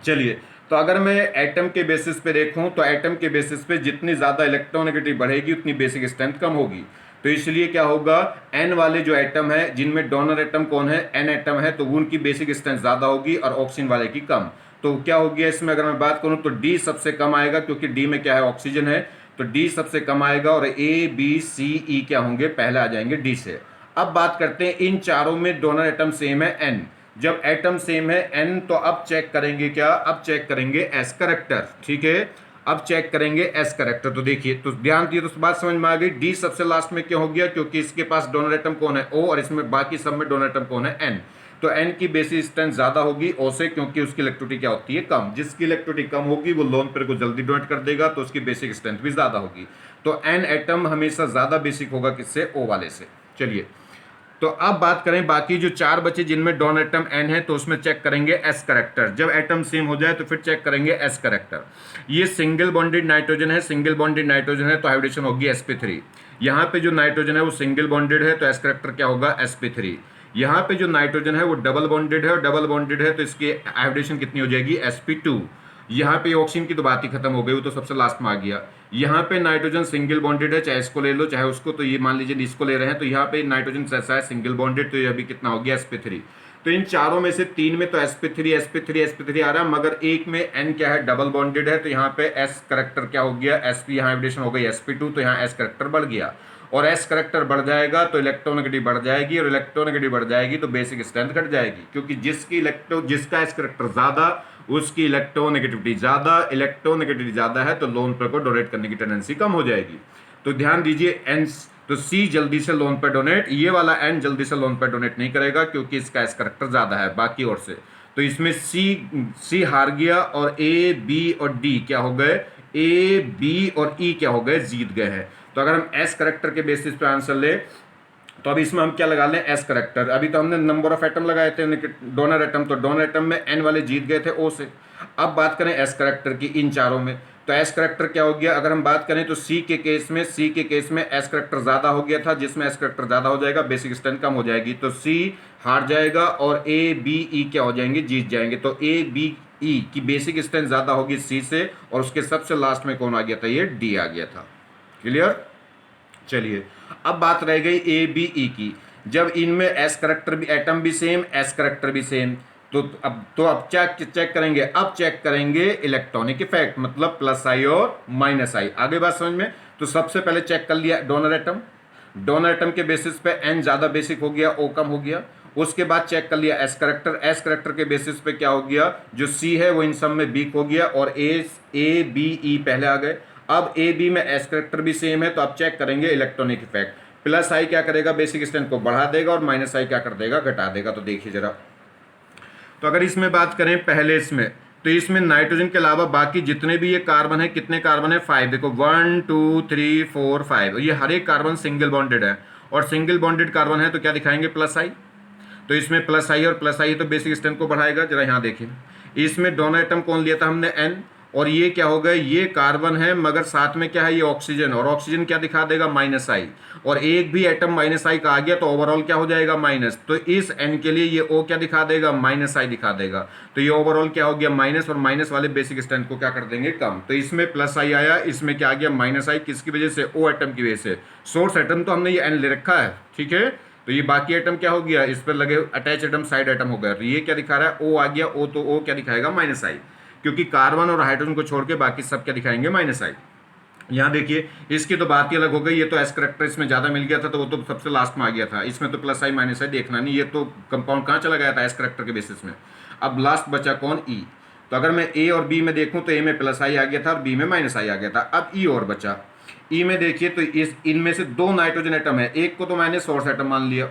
चलिए, तो अगर मैं एटम के बेसिस पे देखूं तो एटम के बेसिस पे जितनी ज़्यादा इलेक्ट्रोनेगेटिव बढ़ेगी उतनी बेसिक स्ट्रेंथ कम होगी। तो इसलिए क्या होगा, एन वाले जो एटम है जिनमें डोनर एटम कौन है, एन एटम है, तो उनकी बेसिक स्ट्रेंथ ज़्यादा होगी और ऑक्सीजन वाले की कम। तो क्या हो गया इसमें, अगर मैं बात करूं तो डी सबसे कम आएगा, क्योंकि डी में क्या है, ऑक्सीजन है। तो डी सबसे कम आएगा और ए बी सी ई क्या होंगे, पहले आ जाएंगे डी से। अब बात करते हैं इन चारों में डोनर एटम सेम है एन। जब एटम सेम है एन, तो अब चेक करेंगे क्या, अब चेक करेंगे एस करेक्टर। ठीक है, अब चेक करेंगे एस करेक्टर। तो देखिए, तो ध्यान दिए तो बात समझ में आ गई। डी सबसे लास्ट में क्यों हो गया, क्योंकि इसके पास डोनर एटम कौन है, ओ, और इसमें बाकी सब में डोनर एटम कौन है, एन। तो एन की बेसिक स्ट्रेंथ ज्यादा होगी ओ से, क्योंकि उसकी इलेक्ट्रिसिटी क्या होती है, कम। जिसकी इलेक्ट्रिसिटी कम होगी वो लोन पेयर को जल्दी डोनेट कर देगा, तो उसकी बेसिक स्ट्रेंथ भी ज्यादा होगी। तो एन एटम हमेशा ज्यादा बेसिक होगा किससे, ओ वाले से। चलिए, तो अब बात करें बाकी जो चार बचे जिनमें डोनर एटम एन है, तो उसमें चेक करेंगे एस करेक्टर। जब एटम सेम हो जाए तो फिर चेक करेंगे एस करेक्टर। ये सिंगल बॉन्डेड नाइट्रोजन है, सिंगल बॉन्डेड नाइट्रोजन है तो हाइब्रिडेशन होगी sp3। यहाँ पे जो नाइट्रोजन है वो सिंगल बॉन्डेड है तो एस करेक्टर क्या होगा, sp3। यहाँ पे जो नाइट्रोजन है वो डबल बॉन्डेड है, और डबल बॉन्डेड है तो इसकी हाइब्रिडेशन कितनी हो जाएगी, sp2। यहाँ पे ऑक्सीजन की तो बात ही खत्म हो गई, वो तो सबसे लास्ट में आ गया। यहाँ पे नाइट्रोजन सिंगल बॉन्डेड है, चाहे इसको ले लो चाहे उसको, तो ये मान लीजिए इसको ले रहे हैं, तो यहाँ पे नाइट्रोजन ऐसा है सिंगल बॉन्डेड, तो ये अभी कितना हो गया, sp3। तो इन चारों में से तीन में तो sp3 आ रहा है, मगर एक में n क्या है, डबल बॉन्डेड है, तो यहाँ पे s करेक्टर क्या हो गया, sp, यहाँ हाइब्रिडेशन हो गई sp2, तो यहाँ s करेक्टर बढ़ गया। और s करेक्टर बढ़ जाएगा तो इलेक्ट्रोनेगेटिव बढ़ जाएगी, और इलेक्ट्रोनेगेटिव बढ़ जाएगी तो बेसिक स्ट्रेंथ घट जाएगी, क्योंकि जिसका s करेक्टर ज्यादा उसकी इलेक्ट्रोनेगेटिविटी ज्यादा है, तो लोन पेयर को डोनेट करने की टेंडेंसी कम हो जाएगी। तो ध्यान दीजिए, एन, तो सी जल्दी से लोन पे डोनेट, ये वाला एन जल्दी से लोन पे डोनेट नहीं करेगा, क्योंकि इसका एस करेक्टर ज्यादा है बाकी और से। तो इसमें सी हार गया, और ए बी और डी क्या हो गए, ए बी और ई क्या हो गए, जीत गए हैं। तो अगर हम एस करेक्टर के बेसिस पे आंसर ले, तो अब इसमें हम क्या लगा लें, एस करेक्टर। अभी तो हमने नंबर ऑफ एटम लगाए थे डोनर एटम, तो डोनर एटम में एन वाले जीत गए थे ओ से। अब बात करें एस करेक्टर की इन चारों में, तो एस करेक्टर क्या हो गया, अगर हम बात करें तो सी के केस में एस करेक्टर ज्यादा हो गया था, जिसमें एस करेक्टर ज्यादा हो जाएगा बेसिक स्ट्रेंथ कम हो जाएगी, तो सी हार जाएगा और ए बी ई क्या हो जाएंगे, जीत जाएंगे। तो ए बी ई की बेसिक स्ट्रेंथ ज्यादा होगी सी से, और उसके सबसे लास्ट में कौन आ गया था, ये डी आ गया था। क्लियर। चलिए, अब बात रह गई ए बी ई की। जब इनमें एस करेक्टर भी, एटम भी सेम, एस करेक्टर भी सेम, तो अब चेक करेंगे, अब चेक करेंगे इलेक्ट्रॉनिक इफेक्ट, मतलब प्लस आई और माइनस आई। आगे बात समझ में। तो सबसे पहले चेक कर लिया डोनर एटम, डोनर एटम के बेसिस पे एन ज्यादा बेसिक हो गया, ओ कम हो गया। उसके बाद चेक कर लिया एस करेक्टर, एस करेक्टर के बेसिस पे क्या हो गया, जो सी है वो इन सब में वीक हो गया, और ए बी ई पहले आ गए। अब ए बी में एस करेक्टर भी सेम है, तो अब चेक करेंगे इलेक्ट्रॉनिक इफेक्ट। प्लस आई क्या करेगा, बेसिक स्ट्रेंथ को बढ़ा देगा, और माइनस आई क्या कर देगा, घटा देगा। तो देखिए जरा, तो अगर इसमें बात करें पहले इसमें, तो इसमें नाइट्रोजन के अलावा बाकी जितने भी ये कार्बन है, कितने कार्बन है, 5। देखो 1 2 3 4 5, ये हर एक कार्बन सिंगल बॉन्डेड है, और सिंगल बॉन्डेड कार्बन है तो क्या दिखाएंगे, प्लस आई। तो इसमें प्लस आई और प्लस आई तो बेसिक स्ट्रेंथ को बढ़ाएगा। जरा यहाँ देखिए, इसमें डोनर एटम कौन लिया था हमने, एन, और ये क्या हो गए, ये कार्बन है, मगर साथ में क्या है, ये ऑक्सीजन, और ऑक्सीजन क्या दिखा देगा, माइनस आई। और एक भी एटम माइनस आई का आ गया तो ओवरऑल क्या हो जाएगा, माइनस। तो इस एन के लिए ये ओ क्या दिखा देगा, माइनस आई दिखा देगा। तो ये ओवरऑल क्या हो गया, माइनस, और माइनस वाले बेसिक स्ट्रेंथ को क्या कर देंगे, कम। तो इसमें प्लस आई आया, इसमें क्या आ गया, माइनस आई। किसकी वजह से, ओ एटम की वजह से। सोर्स एटम तो हमने ये एन ले रखा है, ठीक है। तो ये बाकी एटम क्या हो गया, इस पर लगे अटैच एटम साइड एटम हो गया। तो ये क्या दिखा रहा है, ओ आ गया, ओ, तो ओ क्या दिखाएगा, माइनस आई, क्योंकि कार्बन और हाइड्रोजन को छोड़ के बाकी सब क्या दिखाएंगे, माइनस आई। यहाँ देखिए, इसकी तो बात ही अलग हो गई, ये तो एस करेक्टर इसमें ज्यादा मिल गया था, तो वो तो सबसे लास्ट में आ गया था। इसमें तो प्लस आई माइनस आई देखना नहीं, ये तो कंपाउंड कहाँ चला गया था, एस करेक्टर के बेसिस में। अब लास्ट बचा कौन, ई। तो अगर मैं ए और बी में देखूं तो ए में प्लस आई आ गया था और बी में माइनस आई आ गया था। अब ई और बचा, ई में देखिए तो इनमें से दो नाइट्रोजन एटम है, एक को तो मैंने सोर्स एटम मान लिया,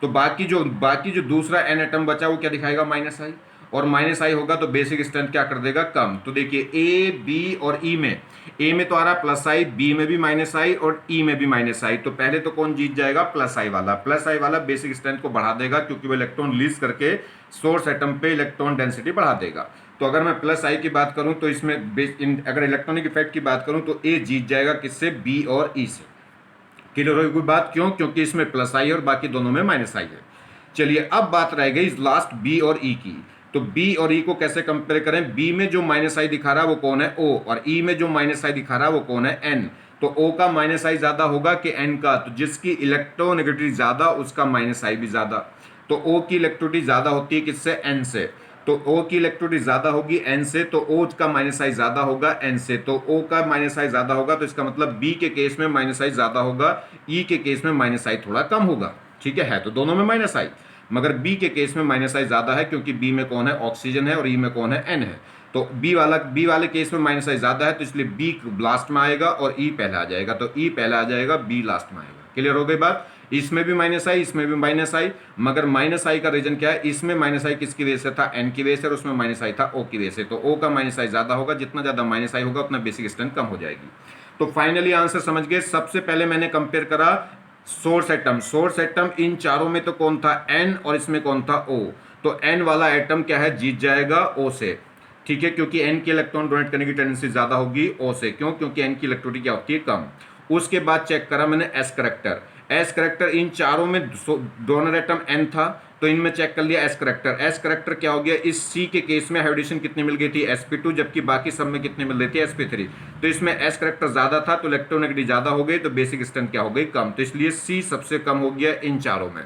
तो बाकी जो दूसरा एन एटम बचा वो क्या दिखाएगा, माइनस आई। और माइनस आई होगा तो बेसिक स्ट्रेंथ क्या कर देगा, कम। तो देखिए ए बी और ई में, ए में तो आ रहा प्लस आई, बी में भी माइनस आई, और ई में भी माइनस आई। तो पहले तो कौन जीत जाएगा, प्लस आई वाला। प्लस आई वाला बेसिक स्ट्रेंथ को बढ़ा देगा, क्योंकि वो इलेक्ट्रॉन रिलीज करके सोर्स एटम पे इलेक्ट्रॉन डेंसिटी बढ़ा देगा। तो अगर मैं प्लस आई की बात करूं तो इसमें अगर इलेक्ट्रॉनिक इफेक्ट की बात करूं तो ए जीत जाएगा किससे, बी और ई से। क्लियर होगी कोई बात, क्यों, क्योंकि इसमें प्लस आई है और बाकी दोनों में माइनस आई है। चलिए अब बात रह गई लास्ट बी और ई की। तो बी और ई को कैसे कंपेयर करें, बी में जो माइनस आई दिखा रहा है वो कौन है, ओ, और ई में जो माइनस आई दिखा रहा है वो कौन है, एन। तो ओ का माइनस आई ज्यादा होगा कि एन का, तो जिसकी इलेक्ट्रोनेगेटिविटी ज्यादा उसका माइनस आई भी ज्यादा। तो ओ की इलेक्ट्रोनिटी ज्यादा होती है किससे, एन से। तो O की इलेक्ट्रोनिटी ज्यादा होगी N से, तो O का माइनस आई ज्यादा होगा N से। तो O का माइनस आई ज्यादा होगा, तो इसका मतलब B के केस में माइनस आई ज्यादा होगा, E के केस में माइनस आई थोड़ा कम होगा। ठीक है तो दोनों में माइनस आई, मगर B के केस में माइनस आई ज्यादा है, क्योंकि B में कौन है, ऑक्सीजन है, और E में कौन है, N है। तो बी वाले केस में माइनस आई ज्यादा है, तो इसलिए बी लास्ट में आएगा और ई पहले आ जाएगा। तो ई पहले आ जाएगा, बी लास्ट में आएगा। क्लियर हो गई बात। इसमें भी माइनस आई, इसमें भी माइनस आई, मगर माइनस आई का रीजन क्या है, इसमें माइनस आई किसकी वजह से था, एन की वजह से, और उसमें माइनस आई था ओ की वजह से। तो ओ का माइनस आई ज्यादा होगा, जितना ज्यादा माइनस आई होगा उतना बेसिक स्ट्रेंथ कम हो जाएगी। तो फाइनली आंसर समझ गए। सबसे पहले मैंने कंपेयर करा source atom. Source atom in चारों में तो कौन था, एन, और इसमें कौन था, ओ। तो एन वाला एटम क्या है, जीत जाएगा ओ से। ठीक है, क्योंकि एन की इलेक्ट्रॉन डोनेट करने की टेंडेंसी ज्यादा होगी ओ से। क्यों, क्योंकि एन की इलेक्ट्रोनिटी क्या होती है, कम। उसके बाद चेक करा मैंने S character. S character in चारों में डोनर एटम एन था, तो इनमें चेक कर लिया एस करेक्टर। एस करेक्टर क्या हो गया, इस सी के केस में हाइब्रिडेशन कितनी मिल गई थी, sp2, जबकि बाकी सब में कितनी मिल रही थी, sp3। तो इसमें एस करेक्टर ज्यादा था, तो इलेक्ट्रोनेगेटिविटी ज्यादा हो गई, तो बेसिक स्ट्रेंथ क्या हो गई, कम। तो इसलिए सी सबसे कम हो गया इन चारों में।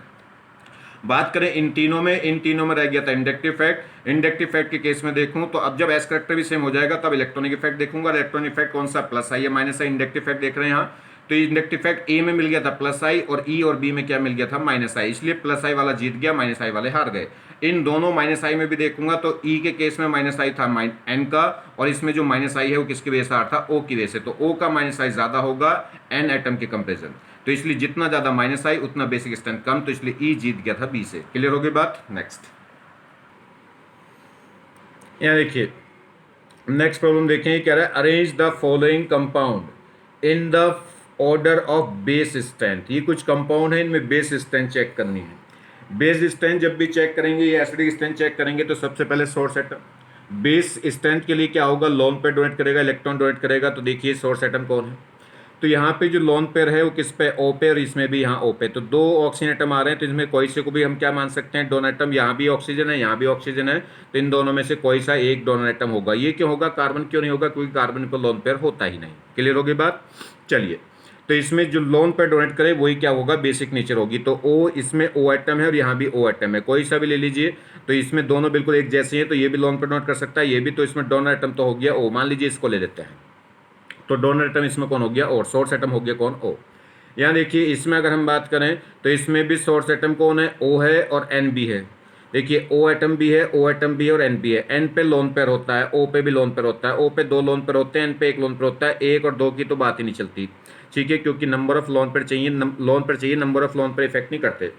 बात करें इन तीनों में रह गया था इंडक्टिव फैक्ट। इंडक्टिव फैक्ट के केस में देखूं तो अब जब एस करेक्टर भी सेम हो जाएगा तब इलेक्ट्रॉनिक इफेक्ट देखूंगा। इलेक्ट्रॉनिक इफेक्ट कौन सा, प्लस आई या माइनस आई। इंडक्टिव फैक्ट देख रहे हैं यहाँ, तो इंडक्टिव फैक्ट ए में मिल गया था प्लस आई, और ई और बी में क्या मिल गया था, माइनस आई। इसलिए प्लस आई वाला जीत गया, माइनस आई वाले हार गए। इन दोनों माइनस आई में भी देखूंगा तो ई के केस में माइनस आई था एन का, और इसमें जो माइनस आई है वो किसकी वजह से आ रहा था, ओ की वजह से। तो ओ का माइनस आई ज्यादा होगा एन एटम के कंपेरिजन। तो इसलिए जितना ज्यादा माइनस आई उतना बेसिक स्ट्रेंथ कम, तो इसलिए ई जीत गया था बी से। क्लियर हो गई बात। नेक्स्ट यहाँ देखिए, नेक्स्ट प्रॉब्लम देखें, क्या रहा है, arrange the following compound in the order of base strength. ये कुछ कंपाउंड है, इनमें बेस स्ट्रेंथ चेक करनी है। बेस स्ट्रेंथ जब भी चेक करेंगे, ये एसिडिक स्ट्रेंथ चेक करेंगे, तो सबसे पहले सोर्स एटम। बेस स्ट्रेंथ के लिए क्या होगा, लोन पेयर डोनेट करेगा, इलेक्ट्रॉन डोनेट करेगा। तो देखिए सोर्स एटम कौन है, तो यहाँ पे जो लोन पेयर है वो किस पे, ओ पे, और इसमें भी यहाँ ओ पे। तो दो ऑक्सीजन एटम आ रहे हैं, तो इसमें कोई से को भी हम क्या मान सकते हैं, डोनर एटम। यहाँ भी ऑक्सीजन है, यहाँ भी ऑक्सीजन है, तो इन दोनों में से कोई सा एक डोनर एटम होगा। ये क्यों होगा, कार्बन क्यों नहीं होगा, क्योंकि कार्बन पर लोन पेयर होता ही नहीं। क्लियर होगी बात। चलिए, तो इसमें जो लोन पेयर डोनेट करे वही क्या होगा, बेसिक नेचर होगी। तो ओ, इसमें ओ एटम है और यहाँ भी ओ एटम है, कोई सा भी ले लीजिए। तो इसमें दोनों बिल्कुल एक जैसे हैं, तो ये भी लोन पेयर डोनेट कर सकता है, ये भी। तो इसमें डोनर एटम तो हो गया ओ, मान लीजिए इसको ले लेते हैं। तो डोनर एटम इसमें कौन हो गया, और सोर्स एटम हो गया कौन, ओ। यहाँ देखिए, इसमें अगर हम बात करें तो इसमें भी सोर्स एटम कौन है, ओ है, और एन भी है। देखिए ओ एटम भी है, ओ एटम भी है, और एन भी है। एन पे लोन पेयर होता है, ओ पे भी लोन पेयर होता है। ओ पे दो लोन पेयर होते हैं, एन पे एक लोन पेयर होता है। एक और दो की तो बात ही नहीं चलती। ठीक है, क्योंकि नंबर ऑफ लोन पेयर चाहिए, number of lone pair effect नहीं करते।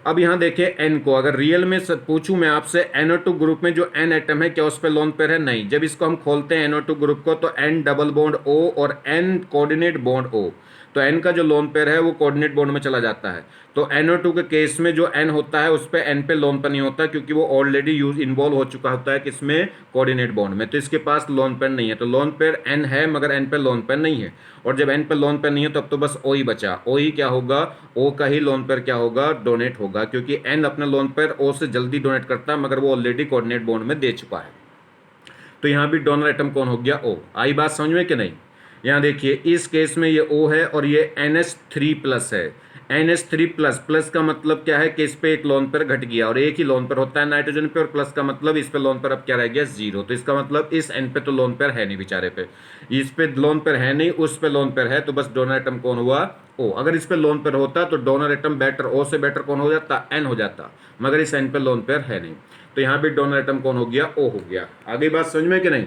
अब यहाँ देखिए एन को, अगर रियल में पूछूं मैं आपसे, NO2 ग्रुप में जो एन एटम है क्या उस पर लोन पेयर है, नहीं। जब इसको हम खोलते हैं NO2 ग्रुप को, तो N डबल बॉन्ड O और N कोऑर्डिनेट बॉन्ड O। तो N का जो लोन पेयर है वो कोऑर्डिनेट बॉन्ड में चला जाता है। तो NO2 के केस में जो N होता है उस पर N पे लोन पेयर नहीं होता, क्योंकि वो ऑलरेडी इन्वॉल्व हो चुका होता है किसमें, कोऑर्डिनेट बॉन्ड में। तो इसके पास लोन पेयर नहीं है। तो लोन पेयर N है, मगर N पे लोन पेयर नहीं है। और जब N पे लोन पेयर नहीं है, तब तो बस O ही बचा। O ही क्या होगा, O का ही लोन पेयर क्या होगा, डोनेट होगा, क्योंकि N अपना लोन पेयर O से जल्दी डोनेट करता है, मगर वो ऑलरेडी कोऑर्डिनेट बॉन्ड में दे चुका है। तो यहाँ भी डोनर एटम कौन हो गया, O। आई बात समझ में कि नहीं। यहाँ देखिए, इस केस में ये O है और ये NH3+ है। NH3 प्लस, प्लस का मतलब क्या है कि इस पे एक लोन पेयर घट गया, और एक ही लोन पेयर होता है नाइट्रोजन पे, और प्लस का मतलब इस पे लोन पेयर अब क्या रह गया, 0। तो इसका मतलब इस N पे तो लोन पेयर है नहीं बेचारे पे, इस पे लोन पेयर है नहीं, उस पे लोन पेयर है, तो बस डोनर एटम कौन हुआ, O। अगर इस पे लोन पेयर होता तो डोनर एटम बेटर, O से बेटर कौन हो जाता, N हो जाता, मगर इस N पे लोन पेयर है नहीं। तो यहाँ भी डोनर एटम कौन हो गया, O हो गया। आगे बात समझ में कि नहीं।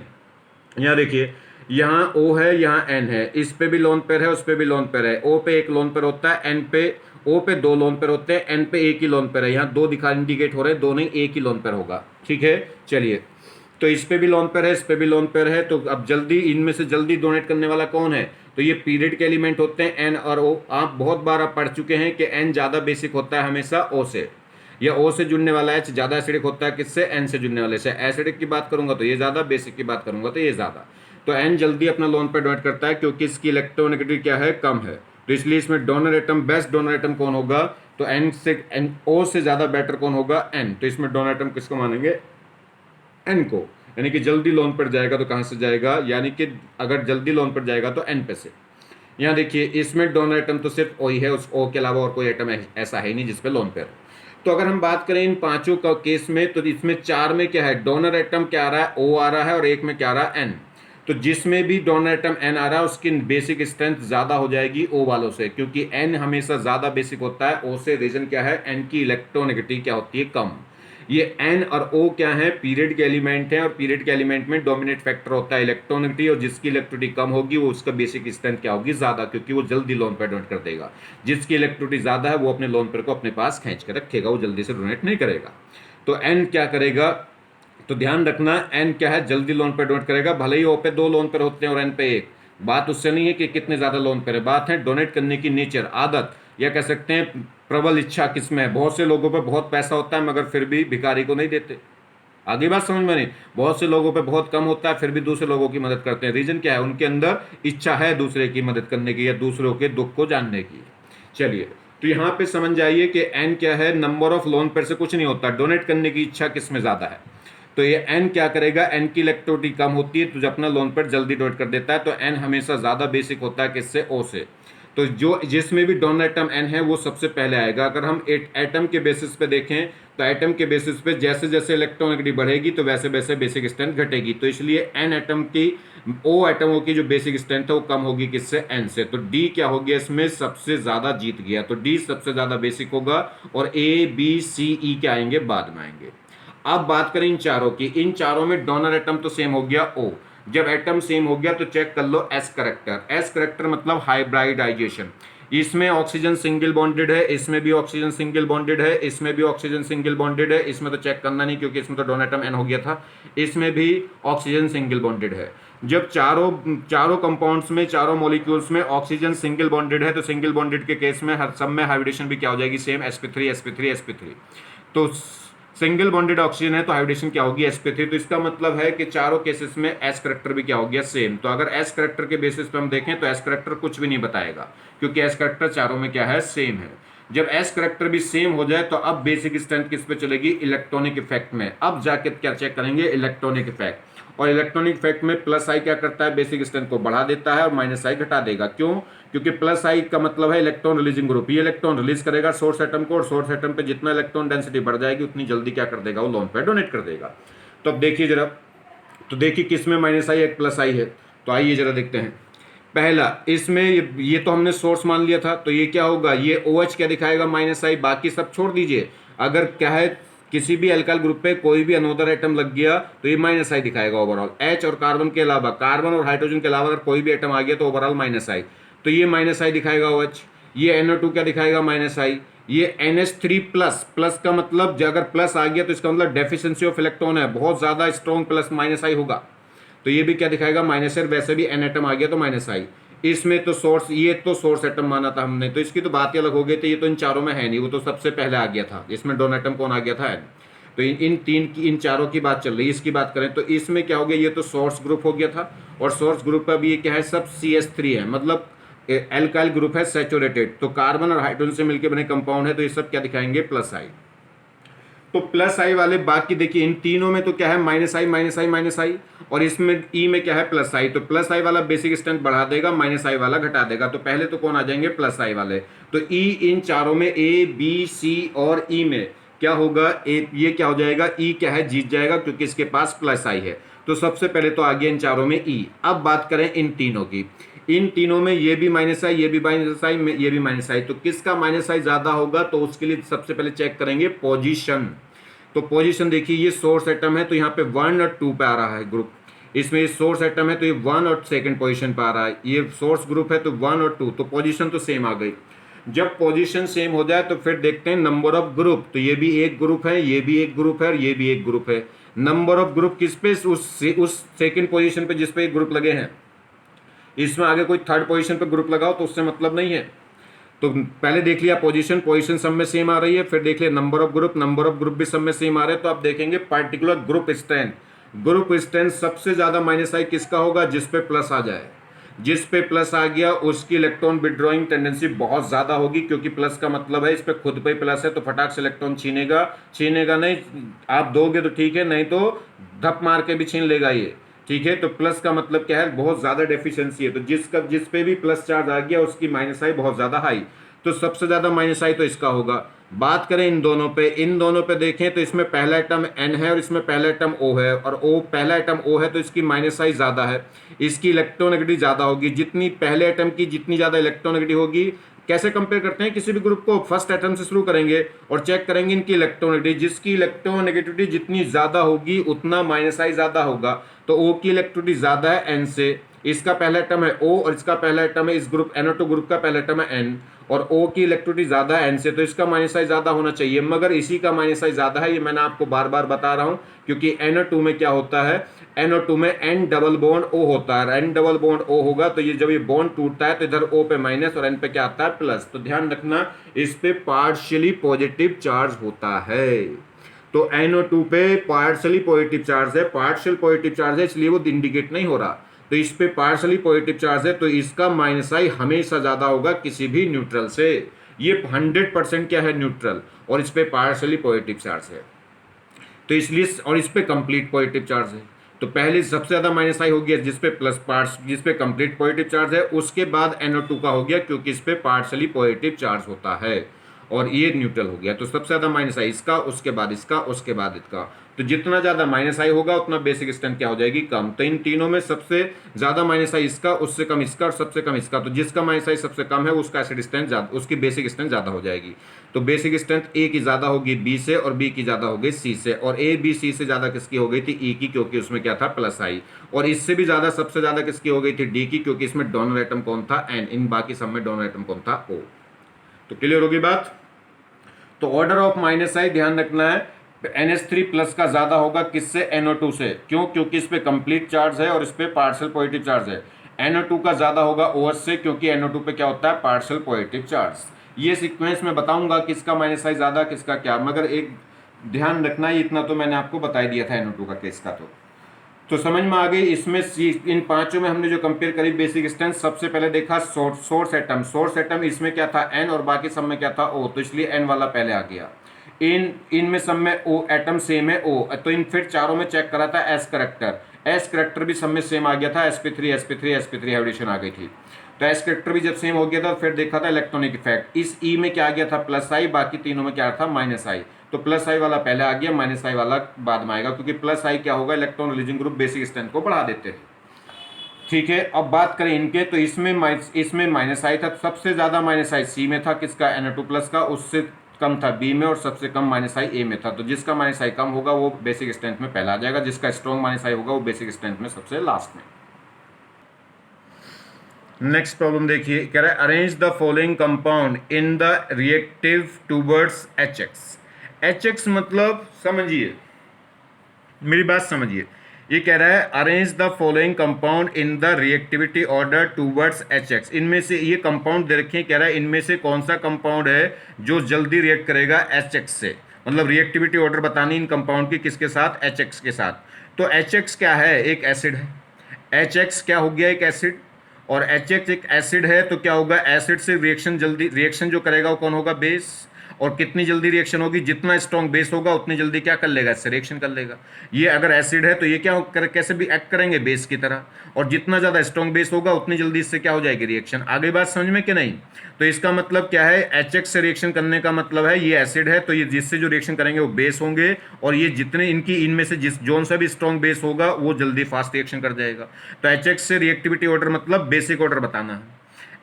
यहाँ देखिए, यहाँ O है, यहाँ N है, इस पे भी लोन पेयर है, उस पे भी लोन पेयर है। O पे एक लोन पेयर होता है, N पे, O पे दो लोन पेयर होते हैं, N पे एक ही लोन पेयर है। यहाँ दो दिखा इंडिकेट हो रहे हैं, दोनों एक ही लोन पेयर होगा। ठीक है, चलिए, तो इस पे भी लोन पेयर है, इस पे भी लोन पेयर है। तो अब जल्दी इनमें से जल्दी डोनेट करने वाला कौन है, तो ये पीरियड के एलिमेंट होते हैं N और O। आप बहुत बार आप पढ़ चुके हैं कि N ज़्यादा बेसिक होता है हमेशा O से। या O से जुड़ने वाला H ज़्यादा एसिडिक होता है किससे, N से जुड़ने वाले से। एसिडिक की बात करूंगा तो ये ज़्यादा, बेसिक की बात करूंगा तो ये ज़्यादा। तो N जल्दी अपना लोन पेयर डोनेट करता है क्योंकि इसकी इलेक्ट्रोनेगेटिविटी क्या है, कम है। तो इसलिए इसमें donor atom, best donor atom कौन होगा, तो O से ज़्यादा बेटर कौन होगा, N। तो इसमें डोनर एटम किसको मानेंगे, N को। यानी कि जल्दी लोन पर जाएगा तो कहाँ से जाएगा, यानी कि अगर जल्दी लोन पर जाएगा तो N पे से। यहाँ देखिए इसमें डोनर एटम तो सिर्फ O ही है, उस O के अलावा और कोई एटम ऐसा है नहीं जिसपे लोन पेयर। तो अगर हम बात करें इन पांचों का केस में, तो इसमें 4 में क्या है, डोनर एटम क्या आ रहा है, O आ रहा है, और एक में क्या आ रहा है, N। तो जिसमें भी डोनर एटम N आ रहा है उसकी बेसिक स्ट्रेंथ ज़्यादा हो जाएगी O वालों से, क्योंकि N हमेशा ज़्यादा बेसिक होता है O से। रीजन क्या है, N की इलेक्ट्रोनेगेटिविटी क्या होती है, कम। ये N और O क्या है, पीरियड के एलिमेंट हैं, और पीरियड के एलिमेंट में डोमिनेट फैक्टर होता है इलेक्ट्रोनेगेटिविटी, और जिसकी इलेक्ट्रिसिटी कम होगी वो उसका बेसिक स्ट्रेंथ क्या होगी, ज़्यादा, क्योंकि वो जल्दी लोन पेयर डोनेट कर देगा। जिसकी इलेक्ट्रिसिटी ज़्यादा है वो अपने लोन पेयर को अपने पास खींच कर रखेगा, वो जल्दी से डोनेट नहीं करेगा। तो N क्या करेगा, तो ध्यान रखना N क्या है, जल्दी लोन पेयर डोनेट करेगा। भले ही O पे 2 लोन पेयर होते हैं और N पे 1, बात उससे नहीं है कि कितने ज़्यादा लोन पेयर है, बात है डोनेट करने की नेचर, आदत, या कह सकते हैं प्रबल इच्छा किसमें है। बहुत से लोगों पे बहुत पैसा होता है मगर फिर भी भिखारी को नहीं देते। आगे बात समझ में नहीं, बहुत से लोगों पे बहुत कम होता है फिर भी दूसरे लोगों की मदद करते हैं। रीजन क्या है, उनके अंदर इच्छा है दूसरे की मदद करने की या दूसरों के दुख को जानने की। चलिए, तो यहाँ पे समझ जाइए कि N क्या है, नंबर ऑफ लोन पेयर से कुछ नहीं होता, डोनेट करने की इच्छा किसमें ज़्यादा है। तो ये N क्या करेगा, N की इलेक्ट्रिसिटी कम होती है तो जब अपना लोन पेयर जल्दी डोनेट कर देता है, तो N हमेशा ज़्यादा बेसिक होता है किससे, O से। तो जो जिसमें भी डोनर एटम N है वो सबसे पहले आएगा। अगर हम एटम के बेसिस पे देखें तो एटम के बेसिस पे जैसे जैसे इलेक्ट्रोनेगेटिविटी बढ़ेगी तो वैसे वैसे बेसिक स्ट्रेंथ घटेगी। तो इसलिए N एटम की, O एटमों की जो बेसिक स्ट्रेंथ है वो कम होगी किससे, N से। तो D क्या हो गया, इसमें सबसे ज़्यादा जीत गया। तो D सबसे ज़्यादा बेसिक होगा, और A B C E क्या आएंगे, बाद में आएंगे। अब बात करें इन चारों की, इन चारों में डोनर एटम तो सेम हो गया O। जब एटम सेम हो गया तो चेक कर लो एस करेक्टर। एस करेक्टर मतलब हाइब्रिडाइजेशन। इसमें ऑक्सीजन सिंगल बॉन्डेड है, इसमें भी ऑक्सीजन सिंगल बॉन्डेड है, इसमें भी ऑक्सीजन सिंगल बॉन्डेड है। इसमें तो चेक करना नहीं क्योंकि इसमें तो डोनर एटम N हो गया था। इसमें भी ऑक्सीजन सिंगल बॉन्डेड है। जब चारों कंपाउंड्स में, चारों मॉलिक्यूल्स में ऑक्सीजन सिंगल बॉन्डेड है तो सिंगल बॉन्डेड के केस में हर सब में हाइब्रिडेशन भी क्या हो जाएगी, सेम, sp3 sp3 sp3। तो सिंगल बॉन्डेड ऑक्सीजन है तो हाइब्रिडेशन क्या होगी, sp3। तो इसका मतलब है कि चारों केसेस में एस करेक्टर भी क्या हो गया, सेम। तो अगर एस करेक्टर के बेसिस पे हम देखें तो एस करेक्टर कुछ भी नहीं बताएगा क्योंकि एस करेक्टर चारों में क्या है, सेम है। जब एस करेक्टर भी सेम हो जाए तो अब बेसिक स्ट्रेंथ किस पे चलेगी, इलेक्ट्रॉनिक इफेक्ट में। अब जाके क्या चेक करेंगे, इलेक्ट्रॉनिक इफेक्ट। और इलेक्ट्रॉनिक इफेक्ट में प्लस आई क्या करता है, बेसिक स्ट्रेंथ को बढ़ा देता है और माइनस आई घटा देगा। क्यों, क्योंकि प्लस आई का मतलब है इलेक्ट्रॉन रिलीजिंग ग्रुप। ये इलेक्ट्रॉन रिलीज करेगा सोर्स एटम को, और सोर्स एटम पे जितना इलेक्ट्रॉन डेंसिटी बढ़ जाएगी उतनी जल्दी क्या कर देगा, वो लोन पेयर डोनेट कर देगा। तो अब देखिए जरा, तो देखिए किसमें माइनस आई, एक प्लस आई है। तो आइए जरा देखते हैं। पहला, इसमें ये तो हमने सोर्स मान लिया था, तो ये क्या होगा, ये OH क्या दिखाएगा, माइनस आई। बाकी सब छोड़ दीजिए, अगर क्या है किसी भी अल्काइल ग्रुप पे कोई भी अनोदर एटम लग गया तो ये माइनस आई दिखाएगा ओवरऑल। H और कार्बन के अलावा, कार्बन और हाइड्रोजन के अलावा अगर कोई भी एटम आ गया तो ओवरऑल माइनस आई। तो ये माइनस आई दिखाएगा OH। ये NO2 क्या दिखाएगा, माइनस आई। ये NH3 प्लस, प्लस का मतलब अगर प्लस आ गया तो इसका मतलब डेफिशिएंसी ऑफ इलेक्ट्रॉन है, बहुत ज्यादा स्ट्रॉन्ग प्लस, माइनस आई होगा। तो ये भी क्या दिखाएगा, माइनस है। वैसे भी N एटम आ गया तो माइनस आई। इसमें तो सोर्स, ये तो सोर्स एटम माना था हमने, तो इसकी तो बात ही अलग हो गई थी। ये तो इन चारों में है नहीं, वो तो सबसे पहले आ गया था। इसमें डोनर एटम कौन आ गया था, N। तो इन चारों की बात चल रही है। इसकी बात करें तो इसमें क्या हो गया, ये तो सोर्स ग्रुप हो गया था, और सोर्स ग्रुप का भी ये क्या है, सब CH3 है, मतलब एल्काइल ग्रुप है, सैचुरेटेड। तो कार्बन और हाइड्रोजन से मिलकर बने कंपाउंड है, तो ये सब क्या दिखाएंगे, प्लस आई। तो प्लस आई वाले, बाकी देखिए इन तीनों में तो क्या है, माइनस आई माइनस आई माइनस आई, और इसमें ई में क्या है, प्लस आई। तो प्लस आई वाला बेसिक स्ट्रेंथ बढ़ा देगा, माइनस आई वाला घटा देगा। तो पहले तो कौन आ जाएंगे, प्लस आई वाले। तो ई इन चारों में, ए बी सी और ई में क्या होगा, ये क्या हो जाएगा, ई क्या है, जीत जाएगा क्योंकि इसके पास प्लस आई है। तो सबसे पहले तो आ गया इन चारों में ई। अब बात करें इन तीनों की, इन तीनों में ये भी माइनस आई, ये भी माइनस आई, ये भी माइनस आई। तो किसका माइनस आई ज्यादा होगा, तो उसके लिए सबसे पहले चेक करेंगे पोजीशन। तो पोजीशन देखिए, ये सोर्स एटम है तो यहाँ पे 1 और 2 पे आ रहा है ग्रुप। इसमें सोर्स एटम है तो ये 1 और सेकंड पोजीशन पे आ रहा है। ये सोर्स ग्रुप है तो 1 और 2, तो पोजीशन तो सेम आ गई। जब पोजीशन सेम हो जाए तो फिर देखते हैं नंबर ऑफ ग्रुप। तो ये भी एक ग्रुप है, ये भी एक ग्रुप है, और ये भी एक ग्रुप है। नंबर ऑफ ग्रुप किस पे, उस सेकंड पोजीशन पे जिस पे एक ग्रुप लगे हैं। इसमें आगे कोई थर्ड पोजीशन पे ग्रुप लगाओ तो उससे मतलब नहीं है। तो पहले देख लिया पोजीशन, पोजीशन सब में सेम आ रही है, फिर देख लिया number of group, number of group भी सब में सेम आ रहे हैं। तो आप देखेंगे particular group strength, group strength सबसे ज्यादा माइनस आई किसका होगा, जिस पे प्लस आ जाए। जिस पे प्लस आ गया उसकी इलेक्ट्रॉन विड्रॉइंग टेंडेंसी बहुत ज्यादा होगी, क्योंकि प्लस का मतलब है इस पे खुद पे प्लस है, तो फटाक से इलेक्ट्रॉन छीनेगा। छीनेगा नहीं, आप दोगे तो ठीक है, नहीं तो धप मार के भी छीन लेगा ये, ठीक है। तो प्लस का मतलब क्या है, बहुत ज्यादा डेफिशिएंसी है। तो जिस पे भी प्लस चार्ज आ गया उसकी माइनस आई बहुत ज्यादा हाई, तो सबसे ज्यादा माइनस आई तो इसका होगा। बात करें इन दोनों पे देखें तो इसमें पहला एटम N है और इसमें पहला एटम O है, और O पहला एटम O है तो इसकी माइनस आई ज्यादा है, इसकी इलेक्ट्रोनेगेटिव ज्यादा होगी। जितनी पहले एटम की जितनी ज्यादा इलेक्ट्रोनेगेटिव होगी, कैसे कंपेयर करते हैं किसी भी ग्रुप को, फर्स्ट एटम से शुरू करेंगे और चेक करेंगे इनकी इलेक्ट्रोनेगेटिविटी, जिसकी इलेक्ट्रोनेगेटिविटी जितनी ज्यादा होगी उतना माइनस आई ज्यादा होगा। तो O की इलेक्ट्रोनेगेटिविटी ज्यादा है N से, इसका पहला एटम है O और इसका पहला एटम है, इस ग्रुप NO2 ग्रुप का पहला एटम है N, और O की इलेक्ट्रोनेगेटिविटी ज्यादा है N से, तो इसका माइनस आई ज्यादा होना चाहिए, मगर इसी का माइनस आई ज्यादा है। ये मैंने आपको बार बार बता रहा हूं, क्योंकि NO2 में क्या होता है, NO2 में N डबल बॉन्ड O होता है, N डबल बॉन्ड O होगा तो ये जब ये बॉन्ड टूटता है तो इधर O पे माइनस और N पे क्या आता है, प्लस। तो ध्यान रखना इस पे पार्शियली पॉजिटिव चार्ज होता है। तो NO2 पे पार्शियली पॉजिटिव चार्ज है, पार्शियल पॉजिटिव चार्ज है, इसलिए वो इंडिकेट नहीं हो रहा। तो इस पे पार्शियली पॉजिटिव चार्ज है, तो इसका माइनस आई हमेशा ज्यादा होगा किसी भी न्यूट्रल से। ये 100% क्या है, न्यूट्रल, और इस पे पार्शियली पॉजिटिव चार्ज है, तो इसलिए, और इस पे कंप्लीट पॉजिटिव चार्ज है। तो पहले सबसे ज्यादा माइनस आई हो गया जिस पे प्लस पार्ट्स, जिस पे कंप्लीट पॉजिटिव चार्ज है, उसके बाद NO2 का हो गया, क्योंकि इस पे पार्शियली पॉजिटिव चार्ज होता है और ये न्यूट्रल हो गया। तो सबसे ज्यादा माइनस आई इसका, उसके बाद इसका, उसके बाद इसका। तो जितना ज्यादा माइनस आई होगा उतना बेसिक स्ट्रेंथ क्या हो जाएगी, कम। तो इन तीनों में सबसे ज्यादा माइनस आई इसका, उससे कम इसका और सबसे कम इसका। तो जिसका माइनस आई सबसे कम है उसका एसिड स्ट्रेंथ ज्यादा, उसकी बेसिक स्ट्रेंथ ज्यादा हो जाएगी। तो बेसिक स्ट्रेंथ ए की ज्यादा होगी बी से, और बी की ज्यादा होगी सी से, और ए बी सी से ज्यादा किसकी हो गई थी, ई की, क्योंकि उसमें क्या था, प्लस आई। और इससे भी ज्यादा सबसे ज्यादा किसकी हो गई थी, डी की, क्योंकि इसमें डोनर एटम कौन था, एन। इन बाकी सब में डोनर एटम कौन था, ओ। तो क्लियर होगी बात। तो ऑर्डर ऑफ माइनस आई ध्यान रखना है, NH3 प्लस का ज्यादा होगा किससे, NO2 से। क्यों, क्योंकि इस पे कंप्लीट चार्ज है और इस पे पार्शियल पॉजिटिव चार्ज है। NO2 का ज्यादा होगा OH से, क्योंकि NO2 पे क्या होता है, पार्शियल पॉजिटिव चार्ज। ये सीक्वेंस में बताऊंगा किसका माइनस आई ज्यादा, किसका क्या, मगर एक ध्यान रखना है, इतना तो मैंने आपको बता ही दिया था NO2 का केस का। तो समझ में आ गई। इसमें इन पांचों में हमने जो कंपेयर करी बेसिक स्ट्रेंथ, सबसे पहले देखा सोर्स एटम, इसमें क्या था N और बाकी सब में क्या था O, तो इसलिए N वाला पहले आ गया। इनमें सब में O एटम सेम है O, तो इन फिर चारों में चेक करा था एस करेक्टर भी सब में सेम आ गया था, sp3 हाइब्रिडेशन आ गई थी। तो एस करेक्टर भी जब सेम हो गया था फिर देखा था इलेक्ट्रॉनिक इफेक्ट, इस ई में क्या आ गया था, प्लस आई, बाकी तीनों में क्या था, माइनस आई। तो प्लस आई वाला पहले आ गया, माइनस आई वाला बाद में आएगा, क्योंकि प्लस आई क्या होगा, electron releasing group basic strength को बढ़ा देते हैं, ठीक है। अब बात करें इनके, तो इसमें माइनस आई था, सबसे ज्यादा माइनस आई सी में था, किसका, NO2 प्लस का, उससे कम था बी में, और सबसे कम माइनस आई ए में था। तो जिसका माइनस आई कम होगा वो बेसिक स्ट्रेंथ में पहला आ जाएगा, जिसका स्ट्रॉन्ग माइनस आई होगा वो बेसिक स्ट्रेंथ में सबसे लास्ट में। नेक्स्ट प्रॉब्लम देखिए, कह रहा है arrange the following compound in the reactive towards HX मतलब समझिए, मेरी बात समझिए। ये कह रहा है arrange the following compound in the reactivity order towards HX। इनमें से ये कंपाउंड दे रखे हैं, कह रहा है इनमें से कौन सा कंपाउंड है जो जल्दी रिएक्ट करेगा HX से, मतलब रिएक्टिविटी ऑर्डर बतानी इन कंपाउंड की किसके साथ, HX के साथ। तो HX क्या है, एक एसिड है। HX क्या हो गया, एक एसिड, और HX एक एसिड है, तो क्या होगा, एसिड से रिएक्शन जो करेगा वो कौन होगा, बेस। और कितनी जल्दी रिएक्शन होगी, जितना स्ट्रॉन्ग बेस होगा उतनी जल्दी क्या कर लेगा, इससे रिएक्शन कर लेगा। ये अगर एसिड है तो ये क्या कैसे भी एक्ट करेंगे, बेस की तरह, और जितना ज़्यादा स्ट्रॉन्ग बेस होगा उतनी जल्दी इससे क्या हो जाएगी, रिएक्शन। आगे बात समझ में कि नहीं। तो इसका मतलब क्या है, HX से रिएक्शन करने का मतलब है ये एसिड है, तो ये जिससे जो रिएक्शन करेंगे वो बेस होंगे, और ये जितने इनमें से जिस जोन सा भी स्ट्रॉन्ग बेस होगा वो जल्दी फास्ट रिएक्शन कर जाएगा। तो HX से रिएक्टिविटी ऑर्डर मतलब बेसिक ऑर्डर बताना है।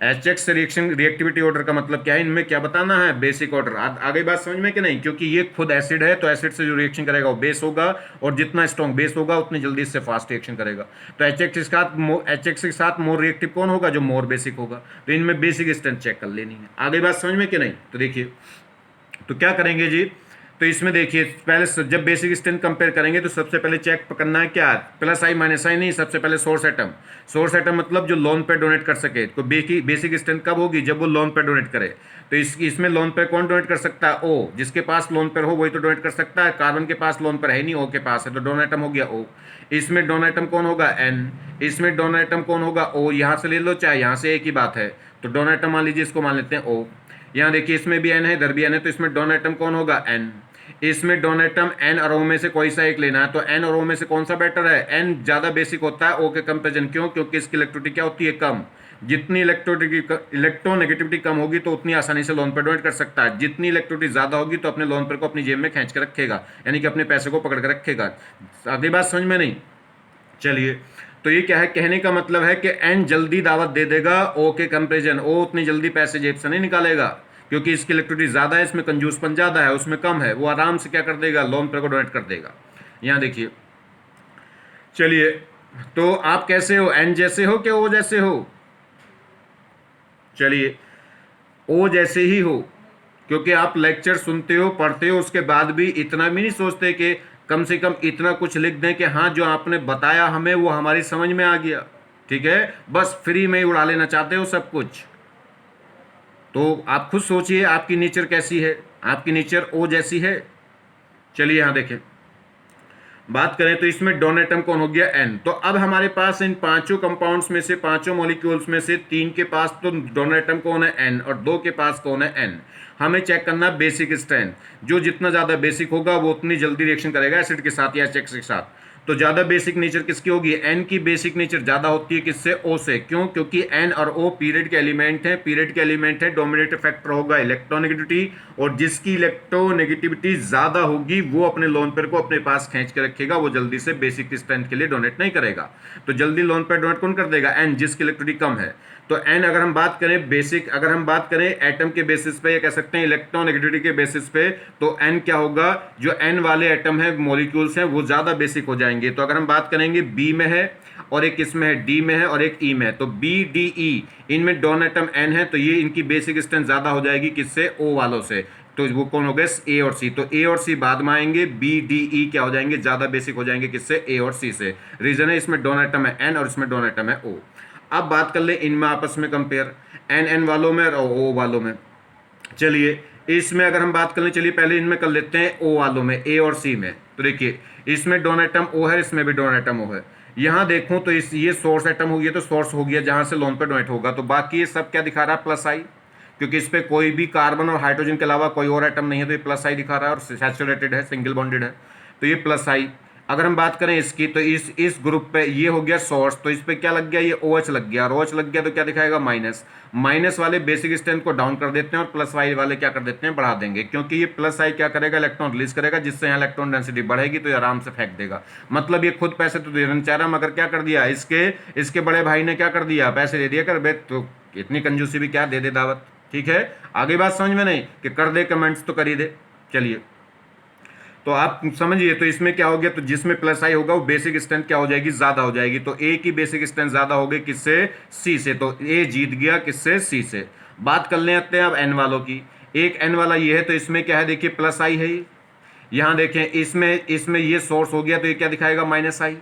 HX से रिएक्टिविटी ऑर्डर का मतलब क्या है, इनमें क्या बताना है, बेसिक ऑर्डर। आगे बात समझ में कि नहीं, क्योंकि ये खुद एसिड है तो एसिड से जो रिएक्शन करेगा वो बेस होगा, और जितना स्ट्रॉन्ग बेस होगा उतनी जल्दी इससे फास्ट रिएक्शन करेगा। तो HX के साथ मोर रिएक्टिव कौन होगा, जो मोर बेसिक होगा। तो इनमें बेसिक स्ट्रेंथ चेक कर लेनी है। आगे बात समझ में कि नहीं। तो देखिए, तो क्या करेंगे जी, तो इसमें देखिए पहले जब बेसिक स्ट्रेंथ कंपेयर करेंगे तो सबसे पहले चेक करना है क्या, प्लस आई माइनस आई नहीं, सबसे पहले सोर्स एटम। सोर्स एटम मतलब जो लोन पे डोनेट कर सके। तो बेसिक स्ट्रेंथ कब होगी, जब वो लोन पे डोनेट करे। तो इसमें लोन पे कौन डोनेट कर सकता है, ओ। जिसके पास लोन पर हो वही तो डोनेट कर सकता है। कार्बन के पास लोन पर है नहीं, ओ के पास है, तो डोन एटम हो गया ओ। इसमें डोन एटम कौन होगा, एन। इसमें डोन एटम कौन होगा, ओ। यहाँ से ले लो चाहे यहाँ से, एक ही बात है। तो डोन एटम मान लीजिए, इसको मान लेते हैं ओ। यहाँ देखिए इसमें भी एन है, इधर भी एन है, तो इसमें डोन एटम कौन होगा, एन। इसमें डोन एटम एन और ओ में से कोई सा एक लेना है, तो एन और ओ में से कौन सा बेटर है, एन ज्यादा बेसिक होता है ओ के कंपेरिजन। क्यों, क्योंकि इसकी इलेक्ट्रिसिटी क्या होती है, कम। जितनी इलेक्ट्रोनेगेटिविटी कम होगी तो उतनी आसानी से लोन पर डोनेट कर सकता है। जितनी इलेक्ट्रिसिटी ज्यादा होगी तो अपने लोन पर को अपनी जेब में खींच के रखेगा, यानी कि अपने पैसे को पकड़ के रखेगा। आधी बात समझ में नहीं, चलिए। तो ये क्या है, कहने का मतलब है कि एन जल्दी दावत दे देगा ओ के कंपेरिजन। ओ उतनी जल्दी पैसे जेब से नहीं निकालेगा, क्योंकि इसकी इलेक्ट्रिसिटी ज्यादा है, इसमें कंजूसपन ज्यादा है, उसमें कम है। वो आराम से क्या कर देगा, लोन पर को डोनेट कर देगा। यहां देखिए, चलिए। तो आप कैसे हो, एन जैसे हो कि ओ जैसे हो, चलिए ओ जैसे ही हो। क्योंकि आप लेक्चर सुनते हो, पढ़ते हो, उसके बाद भी इतना भी नहीं सोचते कि कम से कम इतना कुछ लिख दें कि हाँ जो आपने बताया हमें वो हमारी समझ में आ गया। ठीक है, बस फ्री में ही उड़ा लेना चाहते हो सब कुछ। तो आप खुद सोचिए आपकी नेचर कैसी है, आपकी नेचर ओ जैसी है। चलिए यहां देखें, बात करें तो इसमें डोन एटम कौन हो गया, एन। तो अब हमारे पास इन पांचों कंपाउंड्स में से, पांचों मॉलिक्यूल्स में से तीन के पास तो डोन एटम कौन है, एन, और दो के पास कौन है, एन। हमें चेक करना बेसिक स्ट्रेंथ। जो जितना ज्यादा बेसिक होगा वो उतनी जल्दी रिएक्शन करेगा एसिड के साथ या एच के साथ। तो ज्यादा बेसिक नेचर किसकी होगी, एन की बेसिक नेचर ज्यादा होती है किससे, ओ से। क्यों, क्योंकि एन और ओ पीरियड के एलिमेंट हैं। पीरियड के एलिमेंट है, डोमिनेटिंग फैक्टर होगा इलेक्ट्रोनेगेटिविटी, और जिसकी इलेक्ट्रोनेगेटिविटी ज्यादा होगी वो अपने लोन पेयर को अपने पास खींच के रखेगा, वो जल्दी से बेसिक स्ट्रेंथ के लिए डोनेट नहीं करेगा। तो जल्दी लोन पेयर डोनेट कौन कर देगा, एन, जिसकी इलेक्ट्रिसिटी कम है। तो एन अगर हम बात करें बेसिक, अगर हम बात करें एटम के बेसिस पे या कह सकते हैं इलेक्ट्रोनेगेटिविटी के बेसिस पे, तो एन क्या होगा, जो एन वाले एटम है, मॉलिक्यूल्स हैं, वो ज्यादा बेसिक हो जाएंगे। तो अगर हम बात करेंगे बी में है और एक इसमें है डी में है और एक ई में है, तो बी डी ई इनमें डोन एटम एन है, तो ये इनकी बेसिक स्ट्रेंथ ज्यादा हो जाएगी किससे, ओ वालों से। तो वो कौन हो गए, ए और सी। तो ए और सी बाद में आएंगे, बी डी ई क्या हो जाएंगे, ज्यादा बेसिक हो जाएंगे किससे, ए और सी से। रीजन है इसमें डोन एटम है एन और इसमें डोन एटम है ओ। अब बात कर ले इनमें आपस में कंपेयर, एन एन वालों में और ओ वालों में। चलिए इसमें अगर हम बात कर लें, चलिए पहले इनमें कर लेते हैं ओ वालों में, ए और सी में। तो देखिए इसमें डोन एटम ओ है, इसमें भी डोन एटम ओ है। यहां देखूं तो इस ये सोर्स एटम हो गया, तो सोर्स हो गया जहां से लोन पे डोनेट होगा। तो बाकी ये सब क्या दिखा रहा है, प्लस आई, क्योंकि इस पे कोई भी कार्बन और हाइड्रोजन के अलावा कोई और एटम नहीं है, तो ये प्लस आई दिखा रहा है और सैचुरेटेड है, सिंगल बॉन्डेड है, तो ये प्लस आई। अगर हम बात करें इसकी, तो इस ग्रुप पे ये हो गया सोर्स, तो इस पे क्या लग गया, ये OH लग गया, और OH लग गया तो क्या दिखाएगा, माइनस। माइनस वाले बेसिक स्ट्रेंथ को डाउन कर देते हैं और प्लस वाई वाले क्या कर देते हैं, बढ़ा देंगे, क्योंकि ये प्लस आई क्या करेगा, इलेक्ट्रॉन रिलीज करेगा, जिससे यहाँ इलेक्ट्रॉन डेंसिटी बढ़ेगी, तो ये आराम से फेंक देगा। मतलब ये खुद पैसे तो देना चाह रहा, मगर क्या कर दिया, इसके बड़े भाई ने क्या कर दिया, पैसे दे दिया कर बे, तो इतनी कंजूसी भी क्या, दे दे दावत। ठीक है, आगे बात समझ में नहीं कि कर दे कमेंट्स तो कर ही दे। चलिए तो आप समझिए, तो इसमें क्या हो गया, तो जिसमें प्लस आई होगा वो बेसिक स्ट्रेंथ क्या हो जाएगी, ज्यादा हो जाएगी। तो ए की बेसिक स्ट्रेंथ ज्यादा हो गई किससे, सी से। तो ए जीत गया किससे, सी से। बात कर लेते हैं अब एन वालों की। एक एन वाला ये है, तो इसमें क्या है, देखिए प्लस आई है। यहां देखें इसमें ये सोर्स हो गया, तो ये क्या दिखाएगा, माइनस आई।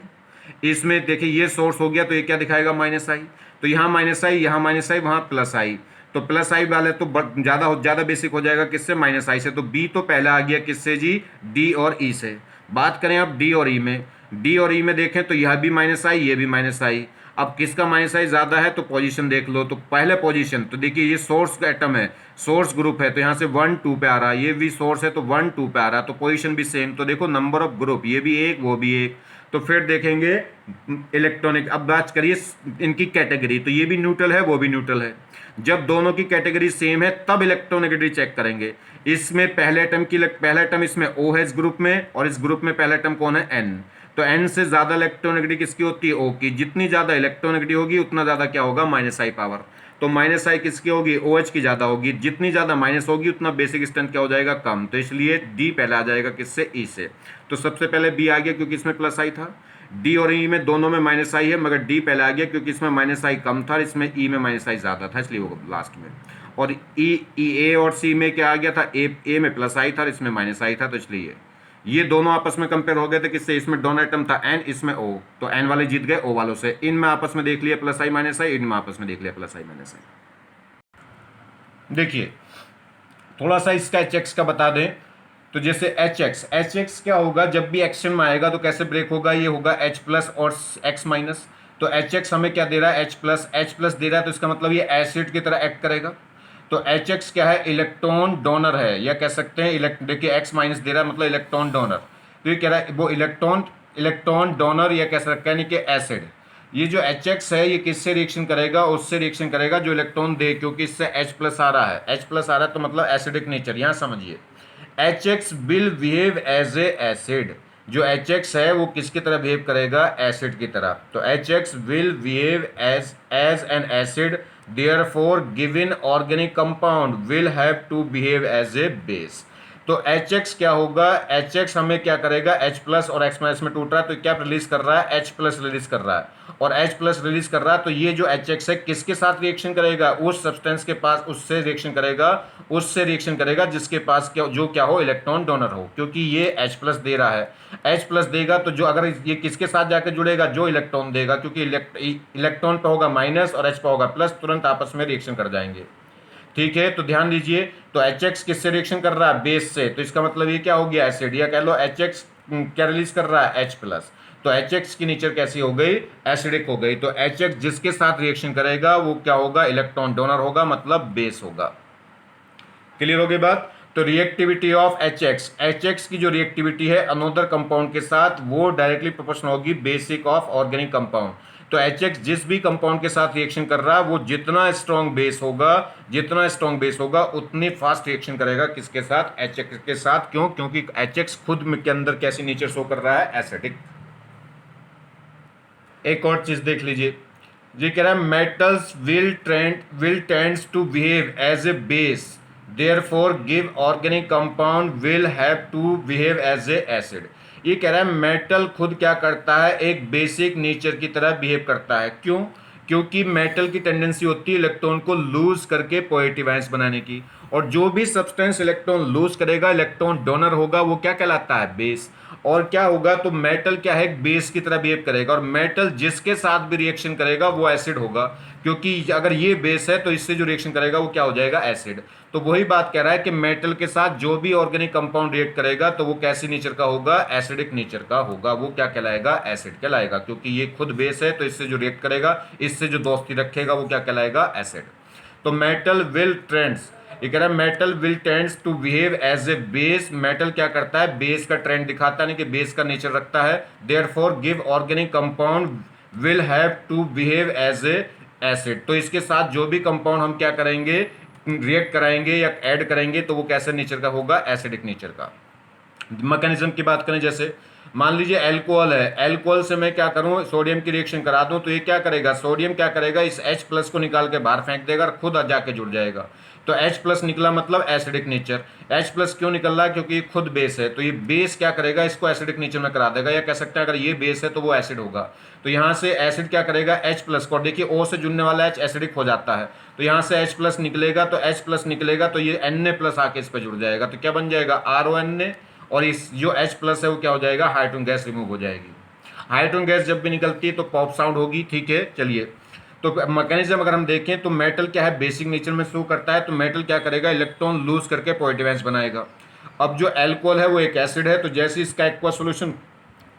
इसमें देखिए ये सोर्स हो गया, तो ये क्या दिखाएगा, माइनस आई। तो यहाँ माइनस आई, यहाँ माइनस आई, वहां प्लस आई। तो प्लस आई वाले तो ज्यादा बेसिक हो जाएगा किससे, माइनस आई से। तो बी तो पहले आ गया किससे जी, डी और ई से। बात करें अब डी और ई में, डी और ई में देखें तो यह भी माइनस आई, ये भी माइनस आई। अब किसका माइनस आई ज्यादा है, तो पोजीशन देख लो। तो पहले पोजीशन, तो देखिए ये सोर्स का एटम है, सोर्स ग्रुप है, तो यहाँ से 1 2 पे आ रहा है, ये भी सोर्स है तो 1 2 पे आ रहा है, तो पोजीशन भी सेम। तो देखो नंबर ऑफ ग्रुप, ये भी एक वो भी एक। तो फिर देखेंगे इलेक्ट्रॉनिक, अब बात करिए इनकी कैटेगरी, तो ये भी न्यूट्रल है वो भी न्यूट्रल है। जब दोनों की कैटेगरी सेम है तब इलेक्ट्रोनेगेटिविटी चेक करेंगे। इसमें पहला एटम इसमें O है इस ग्रुप में, और इस ग्रुप में पहला एटम कौन है, N। तो N से ज्यादा इलेक्ट्रोनेगेटिविटी किसकी होती है, O की। जितनी ज्यादा इलेक्ट्रोनेगेटिविटी होगी उतना ज्यादा क्या होगा, माइनस आई पावर। तो माइनस आई किसकी होगी, OH की ज्यादा होगी। जितनी ज्यादा माइनस होगी उतना बेसिक स्ट्रेंथ क्या हो जाएगा, कम। तो इसलिए डी पहले आ जाएगा किससे, ई से। तो सबसे पहले बी आ गया क्योंकि इसमें प्लस आई था। डी और ई में दोनों में माइनस आई है, मगर डी पहले आ गया क्योंकि इसमें माइनस आई कम था, इसमें ई में माइनस आई ज्यादा था, इसलिए वो लास्ट में। और ए और सी में क्या आ गया था, ए में प्लस आई था और इसमें माइनस आई था, तो इसलिए ये दोनों आपस में कंपेयर हो गए थे किससे, इसमें डोनर टर्म था एन, इसमें ओ, तो एन वाले जीत गए ओ वालों से, इनमें आपस में देख लिया प्लस आई माइनस आई, इनमें आपस में देख लिया प्लस आई माइनस आई। देखिए थोड़ा सा इसका एच एक्स का बता दें, तो जैसे एच एक्स क्या होगा, जब भी एक्शन में आएगा तो कैसे ब्रेक होगा, ये होगा एच प्लस और एक्स माइनस, तो एच एक्स हमें क्या दे रहा है, एच प्लस दे रहा है, तो इसका मतलब ये एसिड की तरह एक्ट करेगा। तो एच एक्स क्या है, इलेक्ट्रॉन डोनर है, या कह सकते हैं देखिए एक्स माइनस दे रहा है मतलब इलेक्ट्रॉन डोनर, तो ये कह रहा है वो इलेक्ट्रॉन डोनर, या कह सकते हैं कि एसिड। ये जो एच एक्स है ये किससे रिएक्शन करेगा, उससे रिएक्शन करेगा जो इलेक्ट्रॉन दे, क्योंकि इससे एच प्लस आ रहा है, एच प्लस आ रहा है तो मतलब एसिडिक नेचर। यहाँ समझिए H X will behave as a acid, जो एच एक्स है वो किसकी तरह बिहेव करेगा, एसिड की तरह। तो H X will behave as an acid, therefore given organic compound will have to behave as a base. तो एच एक्स क्या होगा, एच एक्स हमें क्या करेगा, एच प्लस और एक्स माइनस में टूट रहा है तो क्या रिलीज कर रहा है, एच प्लस रिलीज कर रहा है, और एच प्लस रिलीज कर रहा है, तो ये जो एच एक्स है किसके साथ रिएक्शन करेगा, उस सब्सटेंस के पास, उससे रिएक्शन करेगा जिसके पास क्या, जो क्या हो, इलेक्ट्रॉन डोनर हो, क्योंकि ये एच प्लस दे रहा है, एच प्लस देगा तो जो अगर ये किसके साथ जाकर जुड़ेगा, जो इलेक्ट्रॉन देगा, क्योंकि इलेक्ट्रॉन पे होगा माइनस और एच पे होगा प्लस, तुरंत आपस में रिएक्शन कर जाएंगे। ठीक है, तो ध्यान दीजिए, तो एच एक्स किससे रिएक्शन कर रहा है, बेस से, तो इसका मतलब ये क्या हो गया, एसिड, या कह लो एच एक्स क्या रिलीज कर रहा है, एच प्लस, तो एच एक्स की नेचर कैसी हो गई, एसिडिक हो गई। तो एच एक्स जिसके साथ रिएक्शन करेगा वो क्या होगा, इलेक्ट्रॉन डोनर होगा, मतलब बेस होगा। क्लियर हो गई बात। तो रिएक्टिविटी ऑफ एच एक्स की जो रिएक्टिविटी है अनोदर कंपाउंड के साथ वो डायरेक्टली प्रोपोर्शनल होगी बेसिक ऑफ ऑर्गेनिक कंपाउंड। तो एच एक्स जिस भी कंपाउंड के साथ रिएक्शन कर रहा है वो जितना स्ट्रॉन्ग बेस होगा उतनी फास्ट रिएक्शन करेगा किसके साथ, एच एक्स के साथ। क्यों, क्योंकि एच एक्स खुद के अंदर कैसी नेचर शो कर रहा है, एसिडिक। एक और चीज देख लीजिए, ये कह रहा है metals will tends to behave as a base, therefore give organic compound will have to behave as a acid. ये कह रहा है मेटल खुद क्या करता है, एक बेसिक नेचर की तरह बिहेव करता है। क्यों, क्योंकि मेटल की टेंडेंसी होती है इलेक्ट्रॉन को लूज करके पॉजिटिव आयंस बनाने की, और जो भी सब्सटेंस इलेक्ट्रॉन लूज करेगा, इलेक्ट्रॉन डोनर होगा, वो क्या कहलाता है, बेस। और क्या होगा, तो मेटल क्या है, बेस की तरह बिहेव करेगा, और मेटल जिसके साथ भी रिएक्शन करेगा वो एसिड होगा, क्योंकि अगर ये बेस है तो इससे जो रिएक्शन करेगा वो क्या हो जाएगा, एसिड। तो वही बात कह रहा है कि मेटल के साथ जो भी ऑर्गेनिक कंपाउंड रिएक्ट करेगा तो वो कैसी नेचर का होगा, एसिडिक नेचर का होगा, वो क्या कहलाएगा, एसिड कहलाएगा, क्योंकि ये खुद बेस है तो इससे जो रिएक्ट करेगा, इससे जो दोस्ती रखेगा वो क्या कहलाएगा, एसिड। तो मेटल विल ट्रेंड्स, ये कह रहा है metal will tends to behave as a base, metal क्या करता है, बेस का ट्रेंड दिखाता है, नहीं कि बेस का नेचर रखता है। Therefore give organic compound will have to behave as a acid, तो इसके साथ जो भी कंपाउंड हम क्या करेंगे, रिएक्ट कराएंगे या ऐड करेंगे तो वो कैसे नेचर का होगा, एसिडिक नेचर का। मैकेनिज्म की बात करें, जैसे मान लीजिए एल्कोहल है, एल्कोहल से मैं क्या करूं, सोडियम की रिएक्शन करा दूं, तो ये क्या करेगा, सोडियम क्या करेगा, इस H प्लस को निकाल के बाहर फेंक देगा और खुद जाके जुड़ जाएगा। तो H प्लस निकला मतलब एसिडिक नेचर। H प्लस क्यों निकल रहा है, क्योंकि ये खुद बेस है, तो ये बेस क्या करेगा, इसको एसिडिक नेचर में करा देगा, या कह सकते हैं अगर ये बेस है तो वो एसिड होगा। तो यहाँ से एसिड क्या करेगा, H प्लस को, देखिए O से जुड़ने वाला H एसिडिक हो जाता है, तो यहाँ से H प्लस निकलेगा, तो H प्लस निकलेगा तो ये Na प्लस आके इस पर जुड़ जाएगा, तो क्या बन जाएगा, RONA, और इस जो H प्लस है वो क्या हो जाएगा, हाइड्रोजन गैस रिमूव हो जाएगी। हाइड्रोजन गैस जब भी निकलती है तो पॉप साउंड होगी। ठीक है, चलिए, तो मैकेनिज्म अगर हम देखें तो मेटल क्या है, बेसिक नेचर में शो करता है, तो मेटल क्या करेगा, इलेक्ट्रॉन लूज करके पॉजिटिव आयंस बनाएगा। अब जो एल्कोहल है वो एक एसिड है, तो जैसे इसका एक्वा सोल्यूशन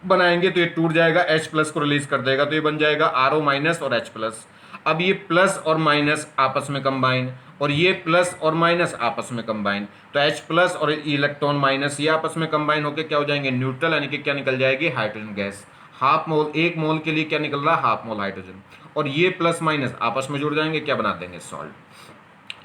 बनाएंगे तो ये टूट जाएगा, H प्लस को रिलीज कर देगा, तो ये बन जाएगा RO माइनस और H प्लस। अब ये प्लस और माइनस आपस में कंबाइन, और ये प्लस और माइनस आपस में कंबाइन, तो H प्लस और इलेक्ट्रॉन माइनस ये आपस में कंबाइन होकर क्या हो जाएंगे, न्यूट्रल, यानी कि क्या निकल जाएगी, हाइड्रोजन गैस। हाफ मोल, एक मोल के लिए क्या निकल रहा है, हाफ मोल हाइड्रोजन, और ये प्लस माइनस आपस में जुड़ जाएंगे, क्या बना देंगे, सॉल्ट।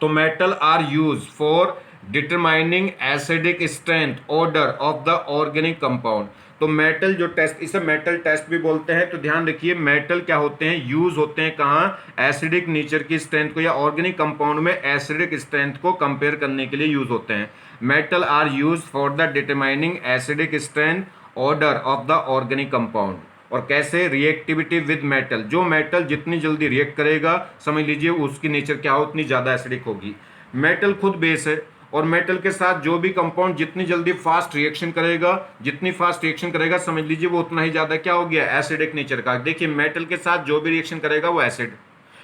तो metal are use for determining acidic strength order of the organic compound. तो मेटल जो टेस्ट, इसे मेटल टेस्ट भी बोलते हैं। तो ध्यान रखिए मेटल क्या होते हैं, यूज होते हैं कहाँ, एसिडिक नेचर की स्ट्रेंथ को या ऑर्गेनिक कंपाउंड में एसिडिक स्ट्रेंथ को कंपेयर करने के लिए यूज होते हैं। Metal are use for the determining acidic strength order of the organic compound. और कैसे, रिएक्टिविटी विद मेटल, जो मेटल जितनी जल्दी रिएक्ट करेगा समझ लीजिए उसकी नेचर क्या हो, उतनी ज़्यादा एसिडिक होगी। मेटल खुद बेस है, और मेटल के साथ जो भी कंपाउंड जितनी जल्दी फास्ट रिएक्शन करेगा, जितनी फास्ट रिएक्शन करेगा समझ लीजिए वो उतना ही ज्यादा क्या हो गया, एसिडिक नेचर का। देखिए मेटल के साथ जो भी रिएक्शन करेगा वो एसिड,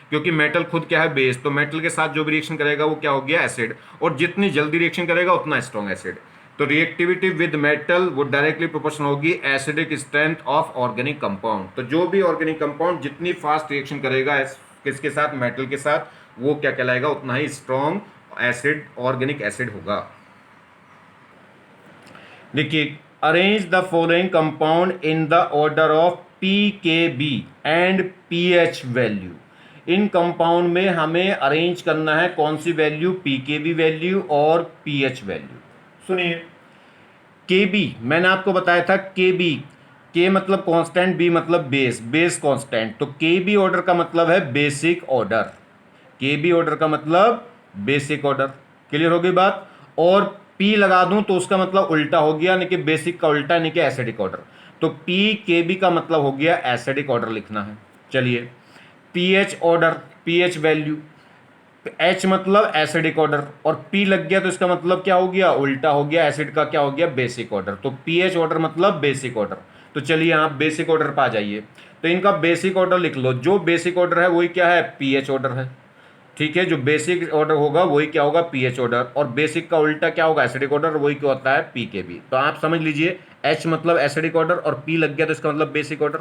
क्योंकि मेटल खुद क्या है, बेस, तो मेटल के साथ जो भी रिएक्शन करेगा वो क्या हो गया, एसिड, और जितनी जल्दी रिएक्शन करेगा उतना स्ट्रॉन्ग एसिड। तो रिएक्टिविटी विद मेटल वो डायरेक्टली प्रोपोर्शनल होगी acidic strength of organic compound. तो जो भी ऑर्गेनिक कंपाउंड जितनी फास्ट रिएक्शन करेगा किसके साथ, मेटल के साथ, वो क्या कहलाएगा, उतना ही स्ट्रॉन्ग एसिड, ऑर्गेनिक एसिड होगा। देखिए, arrange the following compound in the order of pKb and pH value. In compound में हमें अरेंज करना है कौन सी वैल्यू, पीकेबी वैल्यू और पीएच वैल्यू। सुनिए, केबी मैंने आपको बताया था, केबी, के मतलब कांस्टेंट, बी मतलब बेस, बेस कांस्टेंट, तो केबी ऑर्डर का मतलब है बेसिक ऑर्डर, केबी ऑर्डर का मतलब बेसिक ऑर्डर। क्लियर हो गई बात। और पी लगा दूं तो उसका मतलब उल्टा हो गया, यानी कि बेसिक का उल्टा, यानी कि एसिडिक ऑर्डर। तो पी केबी का मतलब हो गया एसिडिक ऑर्डर लिखना है। चलिए, pH order, pH value, H मतलब एसिडिक ऑर्डर, और पी लग गया तो इसका मतलब क्या हो गया, उल्टा हो गया, एसिड का क्या हो गया, बेसिक ऑर्डर। तो पीएच ऑर्डर मतलब बेसिक ऑर्डर। तो चलिए आप बेसिक ऑर्डर पर आ जाइए, तो इनका बेसिक ऑर्डर लिख लो। जो बेसिक ऑर्डर है वही क्या है, पीएच ऑर्डर है। ठीक है, जो बेसिक ऑर्डर होगा वही क्या होगा, पीएच ऑर्डर, और बेसिक का उल्टा क्या होगा, एसिडिक ऑर्डर, वही क्या होता है, पीकेबी। तो आप समझ लीजिए, एच मतलब एसिडिक ऑर्डर और पी लग गया तो इसका मतलब बेसिक ऑर्डर,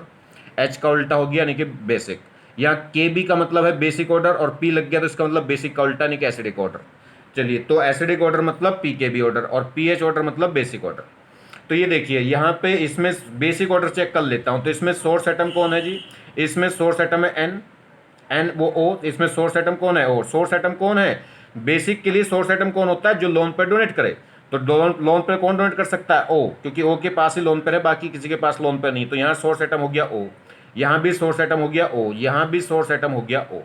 एच का उल्टा हो गया यानी कि बेसिक। या के बी का मतलब है बेसिक ऑर्डर और पी लग गया तो इसका मतलब बेसिक का उल्टा यानी कि एसिडिक ऑर्डर। चलिए, तो एसिडिक ऑर्डर मतलब पी के बी ऑर्डर और पी एच ऑर्डर मतलब बेसिक ऑर्डर। तो ये देखिए यहाँ पे इसमें बेसिक ऑर्डर चेक कर लेता हूँ। तो इसमें सोर्स एटम कौन है जी, इसमें सोर्स एटम है एन, एन वो ओ, इसमें सोर्स एटम कौन है, ओ। सोर्स एटम कौन है, बेसिक के लिए सोर्स एटम कौन होता है, जो लोन पर डोनेट करे। तो लोन पर कौन डोनेट कर सकता है, ओ, क्योंकि ओ के पास ही लोन पर है, बाकी किसी के पास लोन पर नहीं। तो यहाँ सोर्स एटम हो गया ओ, यहाँ भी सोर्स एटम हो गया ओ, यहाँ भी सोर्स एटम हो गया ओ।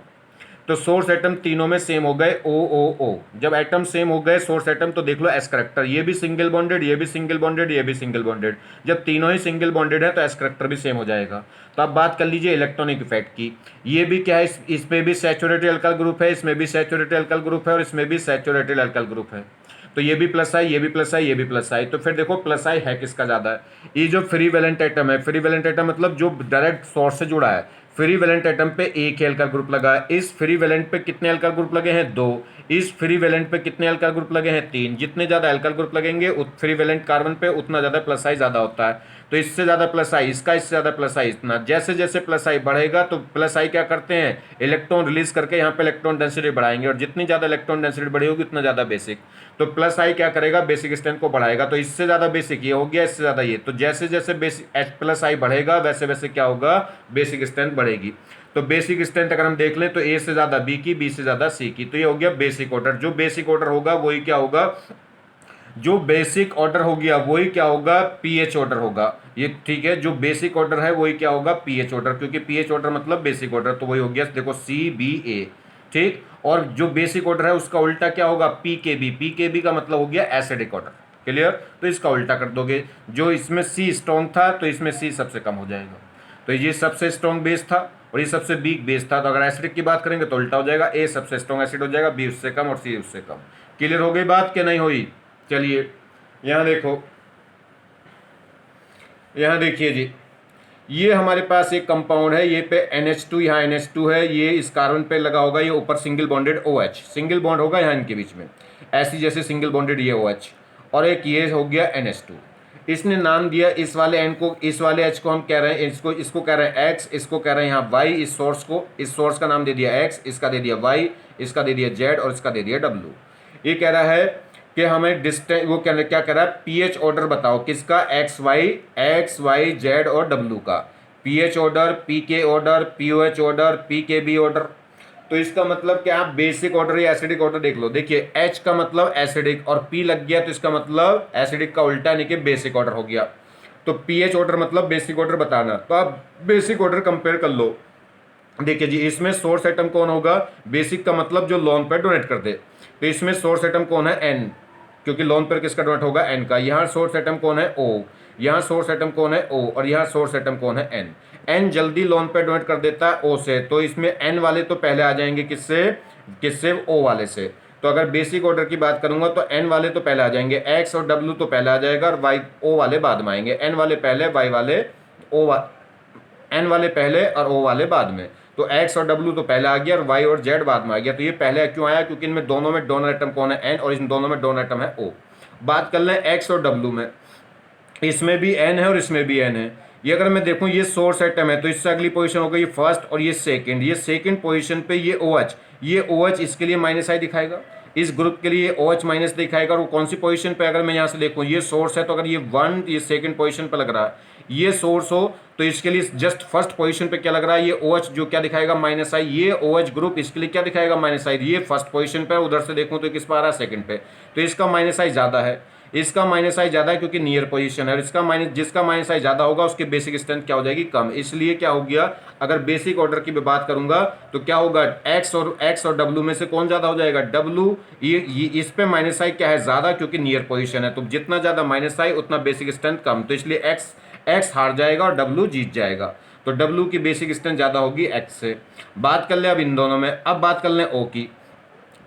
तो सोर्स एटम तीनों में सेम हो गए, ओ ओ ओ। जब एटम सेम हो गए सोर्स एटम, तो देख लो एस करेक्टर, ये भी सिंगल बॉन्डेड, ये भी सिंगल बॉन्डेड, ये भी सिंगल बॉन्डेड। जब तीनों ही सिंगल बॉन्डेड है तो एस करेक्टर भी सेम हो जाएगा। तो अब बात कर लीजिए इलेक्ट्रॉनिक इफेक्ट की। ये भी क्या है, इसमें भी सैचुरेटेड अल्काइल ग्रुप है, इसमें भी सैचुरेटेड अल्काइल ग्रुप है, और इसमें भी सैचुरेटेड अल्काइल ग्रुप है। तो ये भी प्लस आई, ये भी प्लस आई, ये भी प्लस आई। तो फिर देखो प्लस आई है किसका ज्यादा है, ये जो फ्री वैलेंट एटम है। फ्री वैलेंट एटम मतलब जो डायरेक्ट सोर्स से जुड़ा है। फ्री वैलेंट एटम पे एक ही अल्काइल ग्रुप लगा है। इस फ्री वैलेंट पे कितने अल्काइल ग्रुप लगे हैं, दो। इस फ्री वैलेंट पे कितने अल्काइल ग्रुप लगे हैं, तीन। जितने ज्यादा अल्काइल ग्रुप लगेंगे फ्री वैलेंट कार्बन पे, उतना ज्यादा प्लस आई ज्यादा होता है। तो इससे ज्यादा प्लस आई इसका, इससे ज्यादा प्लस आई इतना। जैसे जैसे प्लस आई बढ़ेगा तो प्लस आई क्या करते हैं, इलेक्ट्रॉन रिलीज करके यहाँ पे इलेक्ट्रॉन डेंसिटी बढ़ाएंगे, और जितनी ज्यादा इलेक्ट्रॉन डेंसिटी बढ़ी होगी उतना ज्यादा बेसिक। तो प्लस आई क्या करेगा, बेसिक स्ट्रेंथ को बढ़ाएगा। तो इससे ज्यादा बेसिक ये हो गया, इससे ज्यादा ये। तो जैसे जैसे बेसिक एच प्लस आई बढ़ेगा वैसे वैसे क्या होगा, बेसिक स्ट्रेंथ बढ़ेगी। तो बेसिक स्ट्रेंथ अगर हम देख लें तो ए से ज्यादा बी की, बी से ज्यादा सी की। तो ये हो गया बेसिक ऑर्डर। जो बेसिक ऑर्डर होगा वही क्या होगा, जो बेसिक ऑर्डर हो गया वही क्या होगा, पीएच ऑर्डर होगा। ये ठीक है, जो बेसिक ऑर्डर है वही क्या होगा, पीएच ऑर्डर, क्योंकि पीएच ऑर्डर मतलब बेसिक ऑर्डर। तो वही हो गया, देखो सी बी ए। ठीक, और जो बेसिक ऑर्डर है उसका उल्टा क्या होगा, पी के बी। पी के बी का मतलब हो गया एसिडिक ऑर्डर। क्लियर। तो इसका उल्टा कर दोगे, जो इसमें सी स्ट्रॉन्ग था तो इसमें सी सबसे कम हो जाएगा। तो ये सबसे स्ट्रॉन्ग बेस था और ये सबसे वीक बेस था। तो अगर एसिडिक की बात करेंगे तो उल्टा हो जाएगा, ए सबसे स्ट्रॉन्ग एसिड हो जाएगा, बी उससे कम और सी उससे कम। क्लियर हो गई बात कि नहीं हुई। चलिए यहाँ देखो, यहाँ देखिए जी, ये हमारे पास एक कंपाउंड है, ये पे NH2, यहाँ NH2 है, ये इस कार्बन पे लगा होगा, ये ऊपर single bonded OH, single bond होगा यहाँ इनके बीच में, ऐसी जैसे सिंगल बॉन्डेड ये OH, और एक ये हो गया NH2। इसने नाम दिया इस वाले N को, इस वाले H को हम कह रहे हैं, इसको कह रहे हैं X, इसको कह रहे हैं यहाँ Y। इस सोर्स का नाम दे दिया X, इसका दे दिया Y, इसका दे दिया Z और इसका दे दिया W। ये कह रहा है कि हमें डिस्टेंस, वो क्या कह रहा है, पीएच ऑर्डर बताओ किसका, एक्स वाई जेड और डब्ल्यू का। PH order, pK order, pOH order, pKb order. तो इसका मतलब क्या, आप बेसिक ऑर्डर या एसिडिक ऑर्डर देख लो। देखिए एच का मतलब एसिडिक और पी लग गया तो इसका मतलब एसिडिक का उल्टा यानी कि बेसिक ऑर्डर हो गया। तो पीएच ऑर्डर मतलब बेसिक ऑर्डर बताना। तो आप बेसिक ऑर्डर कंपेयर कर लो। देखिए जी, इसमें सोर्स एटम कौन होगा, बेसिक का मतलब जो लोन पर डोनेट कर दे। तो इसमें सोर्स एटम कौन है, एन, क्योंकि लोन पर किसका डोनेट होगा, एन का। यहाँ सोर्स एटम कौन है, ओ, यहाँ सोर्स एटम कौन है, ओ, और यहाँ सोर्स एटम कौन है, एन। एन जल्दी लोन पर डोनेट कर देता है ओ से, तो इसमें एन वाले तो पहले आ जाएंगे किससे, ओ वाले से। तो अगर बेसिक ऑर्डर की बात करूंगा तो एन वाले तो पहले आ जाएंगे, एक्स और डब्ल्यू तो पहले आ जाएगा और वाई ओ वाले बाद में आएंगे। एन वाले पहले, वाई वाले एन वाले पहले और ओ वाले बाद में। तो एक्स और डब्ल्यू तो पहले आ गया और वाई और जेड बाद में आ गया। तो ये पहले क्यों आया? क्योंकि इनमें दोनों में डोनर एटम कौन है? एन, और इन दोनों में डोनर एटम है ओ। बात कर लें एक्स और डब्ल्यू में, इसमें भी एन है और इसमें भी एन है। ये अगर मैं देखूं ये सोर्स एटम है तो इससे अगली पोजीशन हो गई फर्स्ट और ये सेकंड। ये सेकंड पोजीशन पे ये OH, ये OH इसके लिए -I दिखाएगा, इस ग्रुप के लिए OH माइनस दिखाएगा। और वो कौन सी पोजीशन पे? अगर मैं यहाँ से देखूं ये सोर्स है तो अगर ये 1 ये सेकंड पोजीशन पे लग रहा है, ये सोर्स हो तो इसके लिए जस्ट फर्स्ट पोजीशन पे क्या लग रहा है? ये OH जो क्या दिखाएगा? -I। ये OH ग्रुप इसके लिए क्या दिखाएगा? -I। ये फर्स्ट पोजीशन पे, उधर से देखूं तो किस पर आ रहा है? सेकंड पे। तो इसका -I ज़्यादा है, इसका -I ज़्यादा है क्योंकि नियर पोजीशन है। और इसका जिसका -I ज़्यादा होगा उसकी बेसिक स्ट्रेंथ क्या हो जाएगी? कम। इसलिए क्या हो गया? अगर बेसिक ऑर्डर की बात करूंगा तो क्या होगा? एक्स और डब्ल्यू में से कौन ज़्यादा हो जाएगा? डब्ल्यू। ये इस पे -I क्या है? ज़्यादा, क्योंकि नियर पोजीशन है। तो जितना ज़्यादा -I उतना बेसिक स्ट्रेंथ कम। तो इसलिए एक्स हार जाएगा और डब्ल्यू जीत जाएगा। तो डब्ल्यू की बेसिक स्ट्रेंथ ज़्यादा होगी एक्स से। बात कर ले अब इन दोनों में। अब बात कर लें ओ की,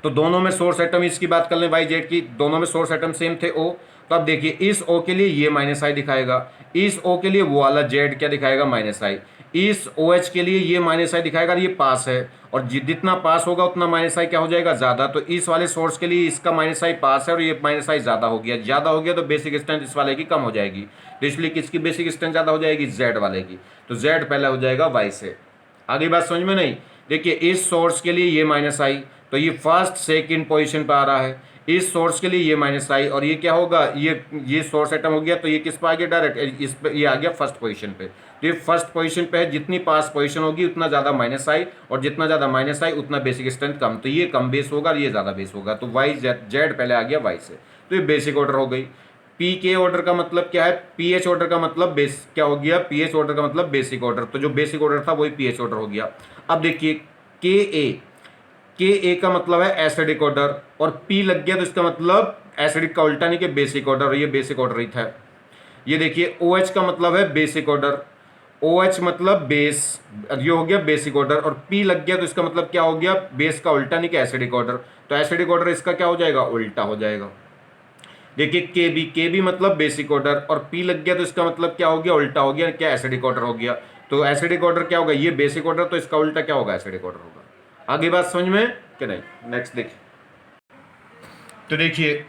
तो दोनों में सोर्स एटम, इसकी बात कर लें वाई जेड की, दोनों में सोर्स एटम सेम थे ओ। तो अब देखिए इस ओ के लिए ये -I दिखाएगा, इस ओ के लिए वो वाला जेड क्या दिखाएगा? -I। इस OH के लिए ये -I दिखाएगा और ये पास है, और जितना पास होगा उतना -I क्या हो जाएगा? ज़्यादा। तो इस वाले सोर्स के लिए इसका -I पास है और ये -I ज़्यादा हो गया। ज़्यादा हो गया तो बेसिक स्ट्रेंथ इस वाले की कम हो जाएगी। तो इसलिए किसकी बेसिक स्ट्रेंथ ज़्यादा हो जाएगी? जेड वाले की। तो जेड पहले हो जाएगा वाई से। आगे बात समझ में नहीं? देखिए इस सोर्स के लिए ये -I, तो ये फर्स्ट सेकंड पोजीशन पर आ रहा है। इस सोर्स के लिए ये -I, और ये क्या होगा? ये सोर्स एटम हो गया तो ये किस पर आ गया? डायरेक्ट इस पे, ये आ गया फर्स्ट पोजीशन पे। तो ये फर्स्ट पोजीशन पे है, जितनी पास पोजीशन होगी उतना ज़्यादा -I, और जितना ज़्यादा -I उतना बेसिक स्ट्रेंथ कम। तो ये कम बेस होगा और ये ज़्यादा बेस होगा। तो वाई जेड पहले आ गया वाई से। तो ये बेसिक ऑर्डर हो गई। PK ऑर्डर का मतलब क्या है? PH ऑर्डर का मतलब बेस क्या हो गया? PH ऑर्डर का मतलब बेसिक ऑर्डर। तो जो बेसिक ऑर्डर था वही PH ऑर्डर हो गया। अब देखिए KA का मतलब है एसिडिक ऑर्डर, और P लग गया तो इसका मतलब एसिडिक का उल्टा, नहीं कि बेसिक ऑर्डर, और ये बेसिक ऑर्डर ही था। ये देखिए OH का मतलब है बेसिक ऑर्डर, OH मतलब बेस, ये हो गया बेसिक ऑर्डर। और P लग गया तो इसका मतलब क्या हो गया? बेस का उल्टा, नहीं कि एसिडिक ऑर्डर। तो एसिडिक ऑर्डर इसका क्या हो जाएगा? उल्टा हो जाएगा। देखिए KB मतलब बेसिक ऑर्डर, और P लग गया तो इसका मतलब क्या हो गया? उल्टा हो गया, क्या? एसिडिक ऑर्डर हो गया। तो एसिडिक ऑर्डर क्या होगा? ये बेसिक ऑर्डर, तो इसका उल्टा क्या होगा? एसिडिक ऑर्डर होगा। आगे बात समझ में कि नहीं? नेक्स्ट देखिए। तो देखिए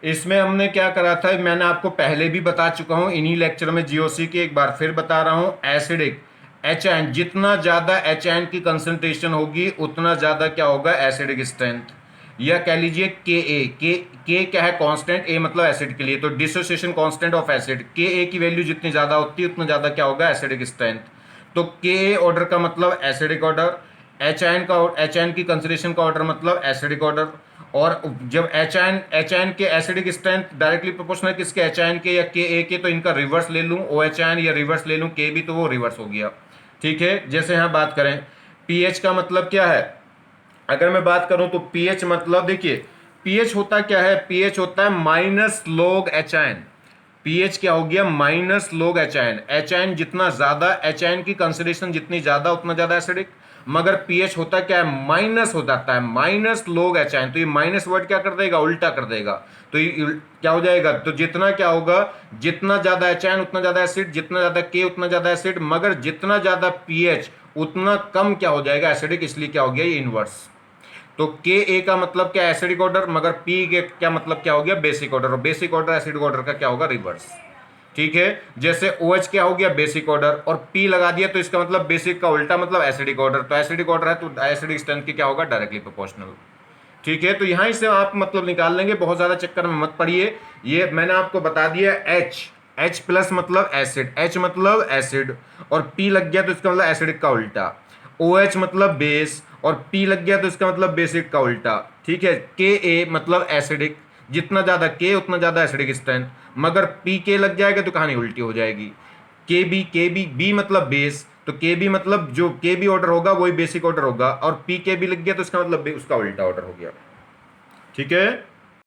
इसमें हमने क्या करा था, मैंने आपको पहले भी बता चुका हूं इन्हीं लेक्चर में जीओसी के, एक बार फिर बता रहा हूं। एसिडिक HN, जितना ज़्यादा HN की कंसंट्रेशन होगी उतना ज़्यादा क्या होगा? Acidic strength. या कह लीजिए के क्या है? कांस्टेंट। A मतलब एसिड के लिए, तो dissociation constant of acid. Ka की वैल्यू जितनी ज़्यादा होती है उतना ज़्यादा क्या होगा? Acidic strength. तो Ka ऑर्डर का मतलब एसिडिक ऑर्डर, HN की कंसंट्रेशन का ऑर्डर मतलब एसिडिक ऑर्डर। और जब HN के एसिडिक स्ट्रेंथ डायरेक्टली प्रोपोर्शनल किसके? HN के या Ka के, तो इनका रिवर्स ले लूँ OHN, या रिवर्स ले लूँ Kb, तो वो रिवर्स हो गया। ठीक है। जैसे यहाँ बात करें pH का मतलब क्या है, अगर मैं बात करूं तो pH मतलब देखिए pH होता क्या है? pH होता है -log HN। pH क्या हो गया? -log HN जितना ज्यादा, HN की कंसंट्रेशन जितनी ज्यादा उतना ज्यादा एसिडिक। मगर pH होता क्या है? माइनस हो जाता है, -log HN। तो ये माइनस वर्ड क्या कर देगा? उल्टा कर देगा। तो ये क्या हो जाएगा? तो जितना क्या होगा? जितना ज्यादा HN उतना ज्यादा एसिड, जितना ज्यादा K उतना ज्यादा एसिड, मगर जितना ज्यादा pH उतना कम क्या हो जाएगा? एसिडिक। इसलिए क्या हो गया? ये इनवर्स। तो Ka का मतलब क्या? एसिडिक ऑर्डर, मगर P के क्या मतलब क्या हो गया? Basic order. और बेसिक ऑर्डर एसिडिक ऑर्डर का क्या होगा? रिवर्स। ठीक है। जैसे OH क्या हो गया? बेसिक ऑर्डर, और P लगा दिया तो इसका मतलब बेसिक का उल्टा मतलब एसिडिक ऑर्डर। तो एसिडिक ऑर्डर है तो एसिडिक स्ट्रेंथ की क्या होगा? Directly proportional. ठीक है। तो यहां से आप मतलब निकाल लेंगे, बहुत ज्यादा चक्कर में मत पड़िए। ये मैंने आपको बता दिया। H प्लस मतलब एसिड, H मतलब एसिड, और P लग गया तो इसका मतलब एसिडिक का उल्टा। OH मतलब बेस, और P लग गया तो इसका मतलब बेसिक का उल्टा। ठीक है। Ka मतलब एसिडिक, जितना ज्यादा K उतना ज्यादा एसिडिक स्ट्रेंथ, मगर PK लग जाएगा तो कहानी उल्टी हो जाएगी। KB B मतलब बेस, तो KB मतलब जो KB ऑर्डर होगा वही बेसिक ऑर्डर होगा, और PKB लग गया तो इसका मतलब उसका उल्टा ऑर्डर हो गया। ठीक है।